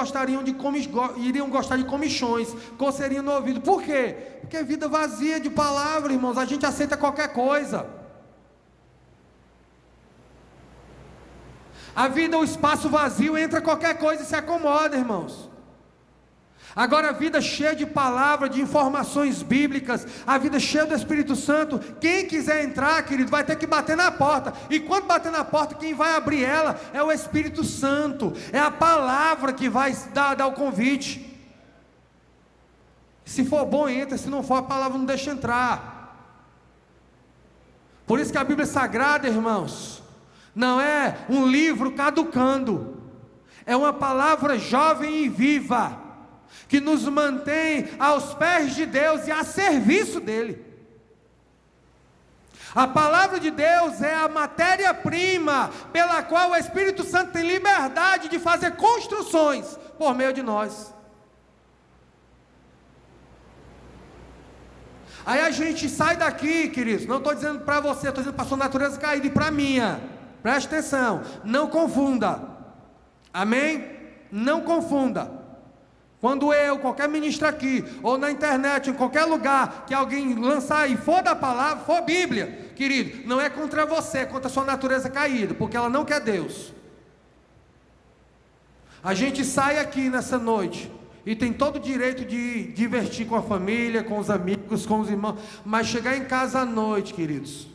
iriam gostar de comichões, coceirinha no ouvido. Por quê? Porque vida vazia de palavra, irmãos. A gente aceita qualquer coisa. A vida, o espaço vazio, entra qualquer coisa e se acomoda, irmãos. Agora a vida cheia de palavra, de informações bíblicas, a vida cheia do Espírito Santo, quem quiser entrar, querido, vai ter que bater na porta. E quando bater na porta, quem vai abrir ela é o Espírito Santo, é a palavra que vai dar o convite. Se for bom, entra, se não for, a palavra não deixa entrar. Por isso que a Bíblia Sagrada, irmãos, não é um livro caducando, é uma palavra jovem e viva, que nos mantém aos pés de Deus e a serviço dEle. A palavra de Deus é a matéria-prima pela qual o Espírito Santo tem liberdade de fazer construções por meio de nós. Aí a gente sai daqui, queridos, não estou dizendo para você, estou dizendo para a sua natureza caída e para a minha. Preste atenção, não confunda, amém? Não confunda. Quando eu, qualquer ministro aqui, ou na internet, em qualquer lugar, que alguém lançar e for da palavra, for Bíblia, querido, não é contra você, é contra a sua natureza caída, porque ela não quer Deus. A gente sai aqui nessa noite, e tem todo o direito de divertir com a família, com os amigos, com os irmãos, mas chegar em casa à noite, queridos,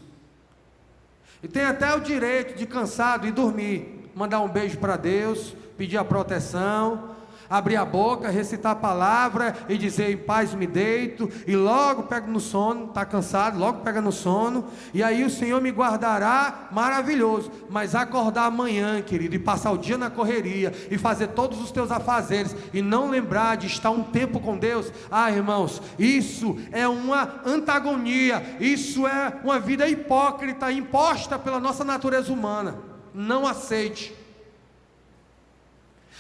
e tem até o direito de cansado e dormir, mandar um beijo para Deus, pedir a proteção, abrir a boca, recitar a palavra e dizer: em paz me deito, e logo pego no sono, está cansado, logo pega no sono, e aí o Senhor me guardará, maravilhoso. Mas acordar amanhã, querido, e passar o dia na correria, e fazer todos os teus afazeres, e não lembrar de estar um tempo com Deus, irmãos, isso é uma antagonia, isso é uma vida hipócrita, imposta pela nossa natureza humana. Não aceite.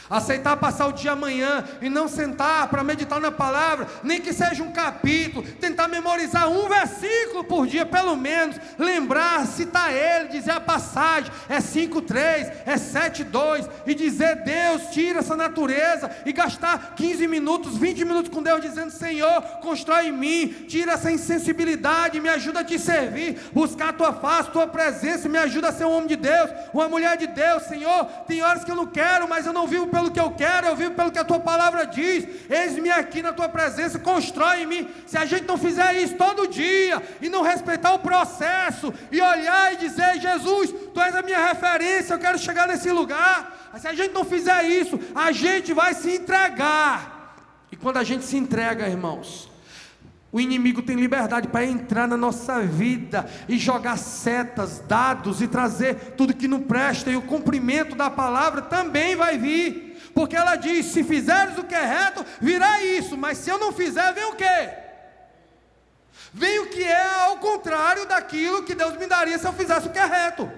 Aceitar passar o dia amanhã e não sentar para meditar na palavra, nem que seja um capítulo, tentar memorizar um versículo por dia, pelo menos, lembrar, citar ele, dizer a passagem, é 5:3, é 7:2, e dizer: Deus, tira essa natureza, e gastar 15 minutos, 20 minutos com Deus, dizendo: Senhor, constrói em mim, tira essa insensibilidade, me ajuda a te servir, buscar a tua face, tua presença, me ajuda a ser um homem de Deus, uma mulher de Deus. Senhor, tem horas que eu não quero, mas eu não vivo pelo que eu quero, eu vivo pelo que a tua palavra diz. Eis-me aqui na tua presença, constrói em mim. Se a gente não fizer isso todo dia, e não respeitar o processo, e olhar e dizer: Jesus, tu és a minha referência, eu quero chegar nesse lugar. Se a gente não fizer isso, a gente vai se entregar. E quando a gente se entrega, irmãos, o inimigo tem liberdade para entrar na nossa vida e jogar setas, dados, e trazer tudo que não presta, e o cumprimento da palavra também vai vir, porque ela diz: se fizeres o que é reto, virá isso, mas se eu não fizer, vem o quê? Vem o que é ao contrário daquilo que Deus me daria se eu fizesse o que é reto.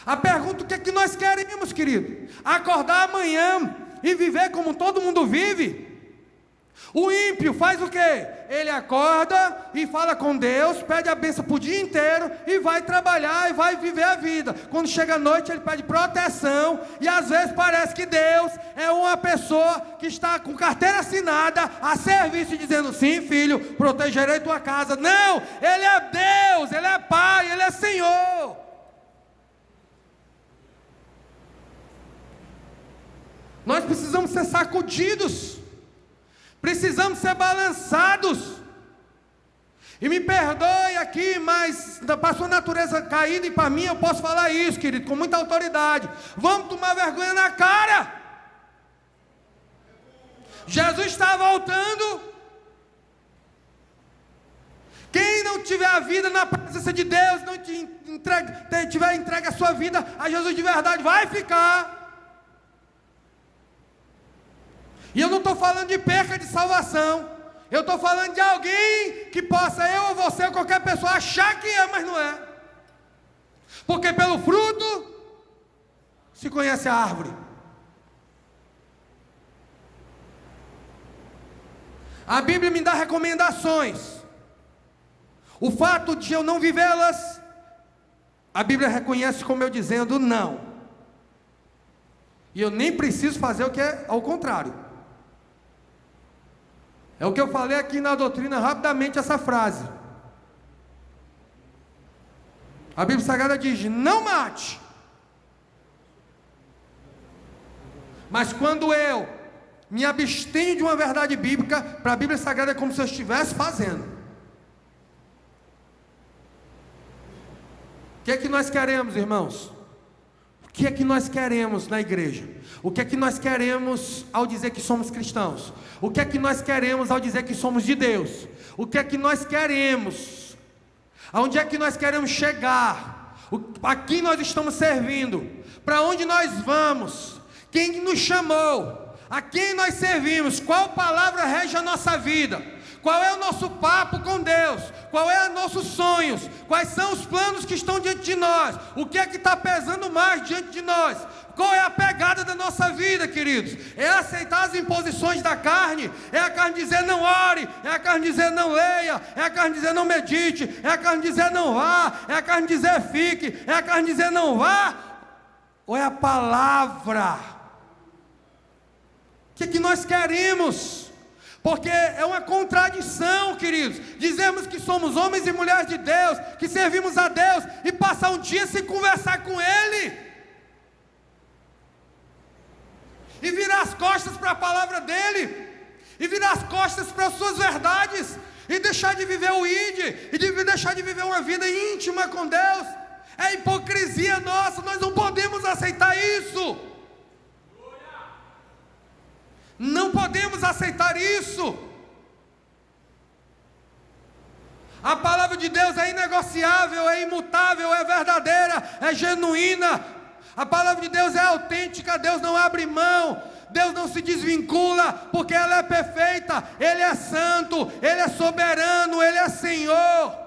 A pergunta: o que é que nós queremos, querido? Acordar amanhã e viver como todo mundo vive? O ímpio faz o quê? Ele acorda e fala com Deus, pede a bênção para o dia inteiro, e vai trabalhar e vai viver a vida. Quando chega a noite, ele pede proteção, e às vezes parece que Deus é uma pessoa que está com carteira assinada a serviço, dizendo: sim, filho, protegerei tua casa. Não, Ele é Deus, Ele é Pai, Ele é Senhor. Nós precisamos ser sacudidos, precisamos ser balançados. E me perdoe aqui, mas para a sua natureza caída e para mim eu posso falar isso, querido, com muita autoridade: vamos tomar vergonha na cara. Jesus está voltando. Quem não tiver a vida na presença de Deus, não tiver entregue a sua vida a Jesus de verdade, vai ficar. E eu não estou falando de perca de salvação, eu estou falando de alguém que possa, eu ou você ou qualquer pessoa, achar que é, mas não é. Porque pelo fruto se conhece a árvore. A Bíblia me dá recomendações. O fato de eu não vivê-las, a Bíblia reconhece como eu dizendo não. E eu nem preciso fazer o que é ao contrário. É o que eu falei aqui na doutrina, rapidamente, essa frase. A Bíblia Sagrada diz: não mate. Mas quando eu me abstenho de uma verdade bíblica, para a Bíblia Sagrada é como se eu estivesse fazendo. O que é que nós queremos, irmãos? O que é que nós queremos na igreja? O que é que nós queremos ao dizer que somos cristãos? O que é que nós queremos ao dizer que somos de Deus? O que é que nós queremos? Aonde é que nós queremos chegar? A quem nós estamos servindo? Para onde nós vamos? Quem nos chamou? A quem nós servimos? Qual palavra rege a nossa vida? Qual é o nosso papo com Deus? Qual é os nossos sonhos? Quais são os planos que estão diante de nós? O que é que está pesando mais diante de nós? Qual é a pegada da nossa vida, queridos? É aceitar as imposições da carne? É a carne dizer não ore? É a carne dizer não leia? É a carne dizer não medite? É a carne dizer não vá? É a carne dizer fique? É a carne dizer não vá? Ou é a palavra? O que é que nós queremos? Porque é uma contradição, queridos, dizermos que somos homens e mulheres de Deus, que servimos a Deus, e passar um dia sem conversar com Ele, e virar as costas para a palavra dEle, e virar as costas para as suas verdades, e deixar de viver o ID, e deixar de viver uma vida íntima com Deus. É hipocrisia nossa, nós não podemos aceitar isso. Não podemos aceitar isso. A palavra de Deus é inegociável, é imutável, é verdadeira, é genuína. A palavra de Deus é autêntica, Deus não abre mão, Deus não se desvincula, porque ela é perfeita, Ele é santo, Ele é soberano, Ele é Senhor.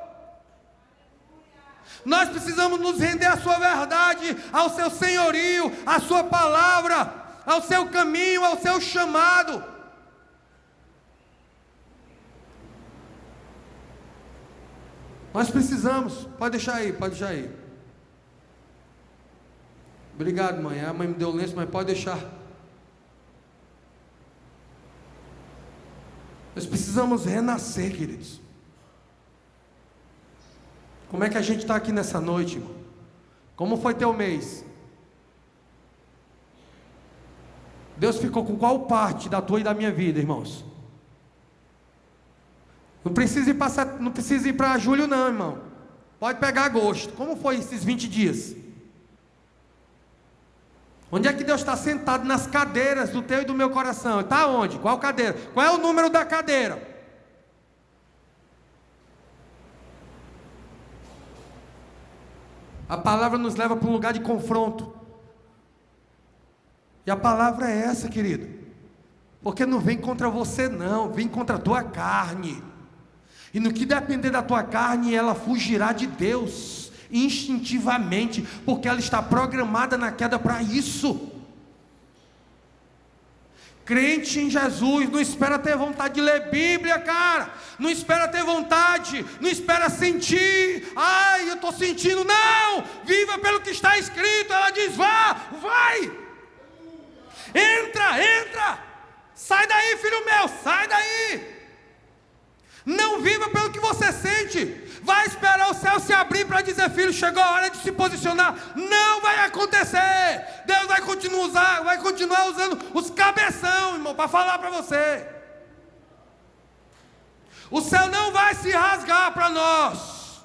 Nós precisamos nos render à sua verdade, ao seu senhorio, à sua palavra, ao seu caminho, ao seu chamado. Nós precisamos. Pode deixar aí, pode deixar aí. Obrigado, mãe. A mãe me deu o lenço, mas pode deixar. Nós precisamos renascer, queridos. Como é que a gente está aqui nessa noite, irmão? Como foi teu mês? Deus ficou com qual parte da tua e da minha vida, irmãos? Não precisa ir para julho não, irmão. Pode pegar agosto. Como foi esses 20 dias? Onde é que Deus está sentado nas cadeiras do teu e do meu coração? Está onde? Qual cadeira? Qual é o número da cadeira? A palavra nos leva para um lugar de confronto. E a palavra é essa, querido. Porque não vem contra você não, vem contra a tua carne. E no que depender da tua carne, ela fugirá de Deus, instintivamente, porque ela está programada na queda para isso. Crente em Jesus, não espera ter vontade de ler Bíblia, cara. Não espera ter vontade, não espera sentir. Ai, eu estou sentindo. Não, viva pelo que está escrito. Ela diz, vá, vai. Entra. Sai daí, filho meu, sai daí. Não viva pelo que você sente. Vai esperar o céu se abrir para dizer, filho, chegou a hora de se posicionar. Não vai acontecer. Deus vai continuar usando os cabeção, irmão, para falar para você. O céu não vai se rasgar para nós.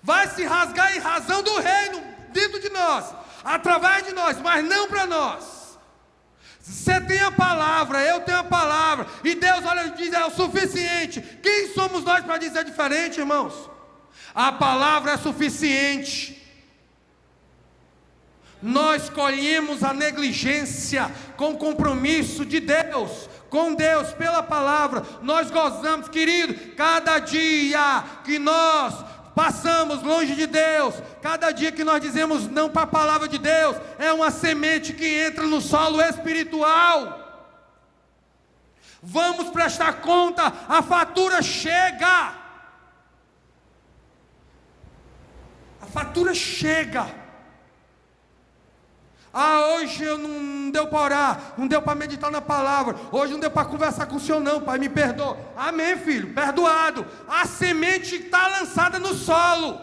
Vai se rasgar em razão do reino dentro de nós, através de nós, mas não para nós. Você tem a palavra, eu tenho a palavra, e Deus olha e diz, é o suficiente. Quem somos nós para dizer diferente, irmãos? A palavra é suficiente. Nós colhemos a negligência com compromisso de Deus, com Deus, pela palavra. Nós gozamos, querido, cada dia que nós passamos longe de Deus, cada dia que nós dizemos não para a palavra de Deus, é uma semente que entra no solo espiritual. Vamos prestar conta, a fatura chega. A fatura chega. Hoje eu não deu para orar, não deu para meditar na palavra, hoje não deu para conversar com o Senhor não, Pai, me perdoa. Amém, filho, perdoado. A semente está lançada no solo.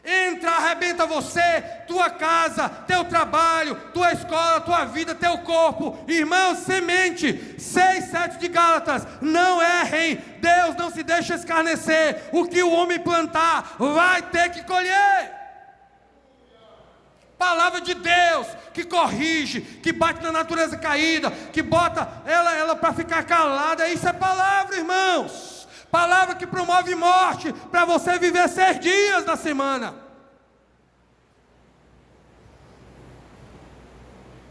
Entra, arrebenta você, tua casa, teu trabalho, tua escola, tua vida, teu corpo. Irmão, semente, 6, 7 de Gálatas, não errem, Deus não se deixa escarnecer. O que o homem plantar, vai ter que colher. Palavra de Deus, que corrige, que bate na natureza caída, que bota ela para ficar calada. Isso é palavra, irmãos. Palavra que promove morte, para você viver 6 dias na semana.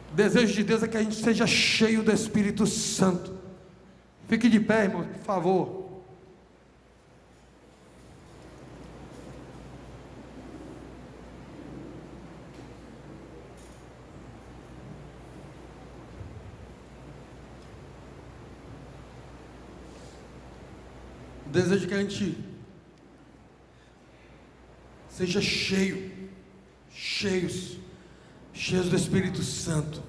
O desejo de Deus é que a gente seja cheio do Espírito Santo. Fique de pé, irmão, por favor. O desejo é que a gente seja cheios do Espírito Santo.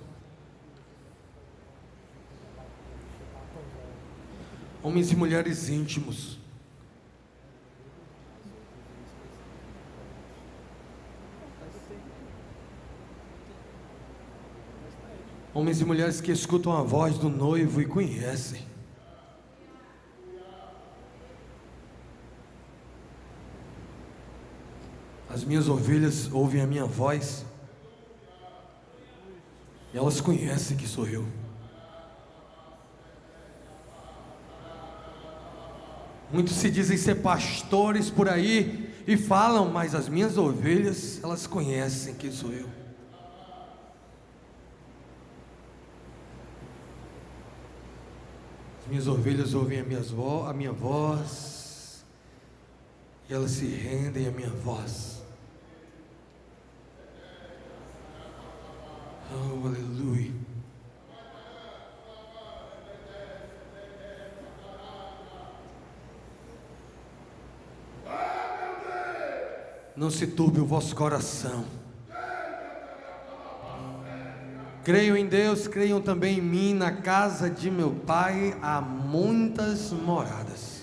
Homens e mulheres íntimos. Homens e mulheres que escutam a voz do noivo e conhecem. As minhas ovelhas ouvem a minha voz, e elas conhecem que sou eu. Muitos se dizem ser pastores por aí e falam, mas as minhas ovelhas, elas conhecem que sou eu. As minhas ovelhas ouvem a minha voz, e elas se rendem à minha voz. Oh, aleluia. Não se turbe o vosso coração. Creiam em Deus, creiam também em mim. Na casa de meu Pai há muitas moradas.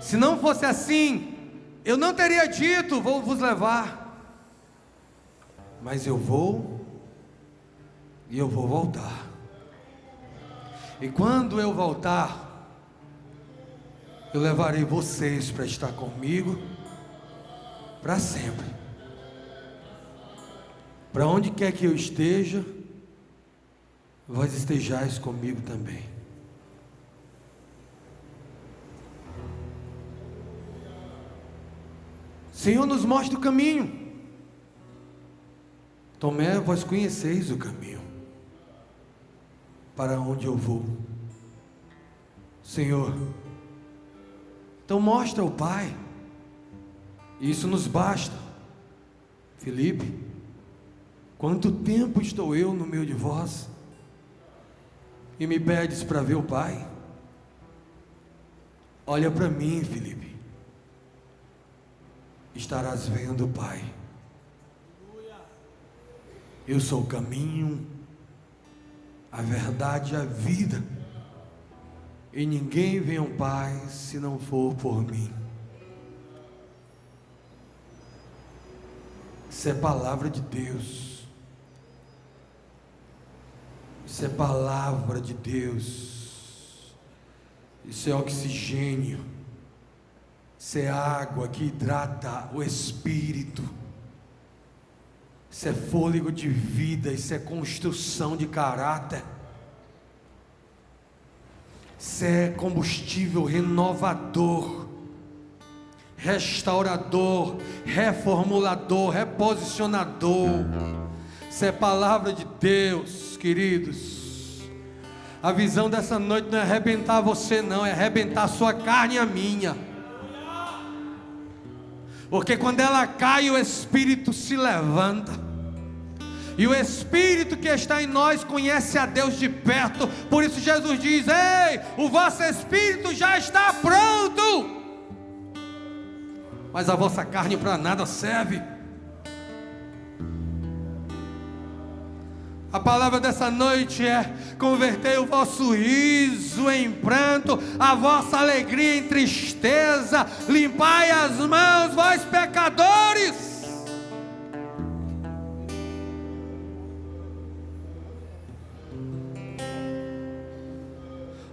Se não fosse assim, eu não teria dito: vou vos levar. Mas eu vou, e eu vou voltar. E quando eu voltar, eu levarei vocês para estar comigo para sempre. Para onde quer que eu esteja, vós estejais comigo também. Senhor, nos mostra o caminho. Tomé, vós conheceis o caminho para onde eu vou. Senhor, então mostra o Pai. Isso nos basta. Filipe, quanto tempo estou eu no meio de vós, e me pedes para ver o Pai? Olha para mim, Filipe, estarás vendo o Pai. Eu sou o caminho, a verdade e a vida, e ninguém vem ao Pai se não for por mim. Isso é palavra de Deus. Isso é palavra de Deus. Isso é oxigênio. Isso é água que hidrata o espírito. Isso é fôlego de vida. Isso é construção de caráter. Isso é combustível renovador, restaurador, reformulador, reposicionador. Isso é palavra de Deus, queridos. A visão dessa noite não é arrebentar você, não, é arrebentar a sua carne e a minha. Porque quando ela cai, o Espírito se levanta. E o Espírito que está em nós conhece a Deus de perto. Por isso Jesus diz: ei, o vosso Espírito já está pronto, mas a vossa carne para nada serve. A palavra dessa noite é: convertei o vosso riso em pranto, a vossa alegria em tristeza, limpai as mãos, vós pecadores.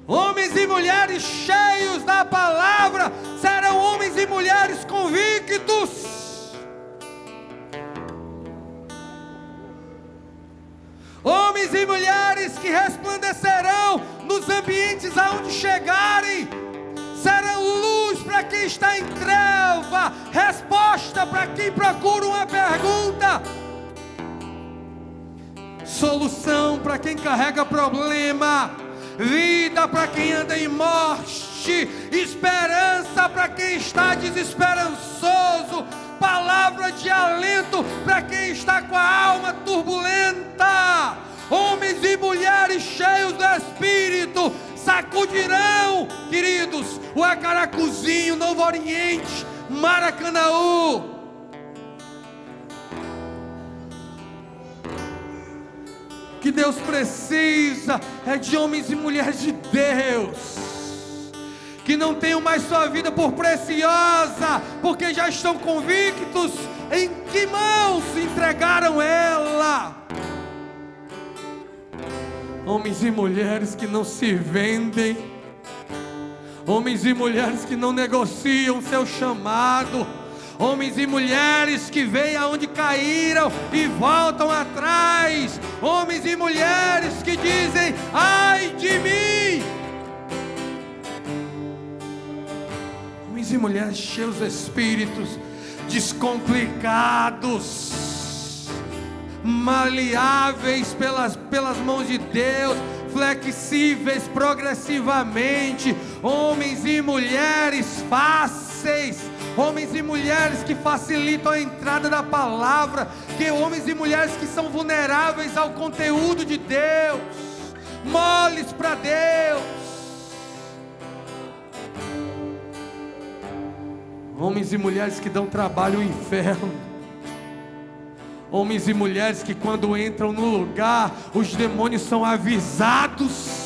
Homens e mulheres cheios da palavra serão homens e mulheres convictos. Homens e mulheres que resplandecerão nos ambientes aonde chegarem. Serão luz para quem está em treva, resposta para quem procura uma pergunta, solução para quem carrega problema, vida para quem anda em morte, esperança para quem está desesperançoso, palavra de alento para quem está com a alma turbulenta. Homens e mulheres cheios do Espírito sacudirão, queridos, o Acaracuzinho, Novo Oriente, Maracanaú. Que Deus precisa é de homens e mulheres de Deus, que não tenham mais sua vida por preciosa, porque já estão convictos em que mãos entregaram ela. Homens e mulheres que não se vendem, homens e mulheres que não negociam seu chamado, homens e mulheres que veem aonde caíram e voltam atrás, homens e mulheres que dizem: ai de mim. Homens e mulheres cheios de espíritos, descomplicados, maleáveis pelas mãos de Deus, flexíveis progressivamente, homens e mulheres fáceis, homens e mulheres que facilitam a entrada da palavra, que homens e mulheres que são vulneráveis ao conteúdo de Deus, moles para Deus, homens e mulheres que dão trabalho ao inferno, homens e mulheres que quando entram no lugar, os demônios são avisados,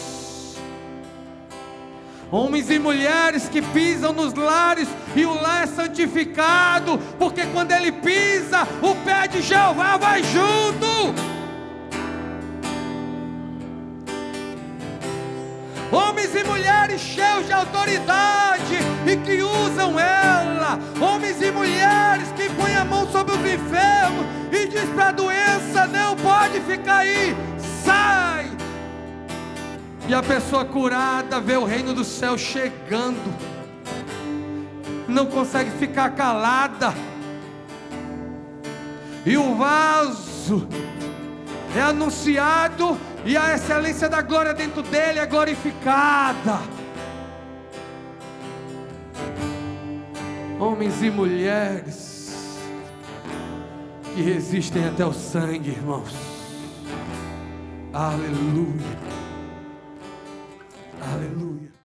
homens e mulheres que pisam nos lares e o lar é santificado, porque quando ele pisa, o pé de Jeová vai junto. Homens e mulheres cheios de autoridade e que usam ela, homens e mulheres que põem a mão sobre os enfermos e diz para a doença: não pode ficar aí, sai. E a pessoa curada vê o reino do céu chegando, não consegue ficar calada, e o vaso é anunciado, e a excelência da glória dentro dele é glorificada. Homens e mulheres que resistem até o sangue, irmãos. Aleluia, aleluia.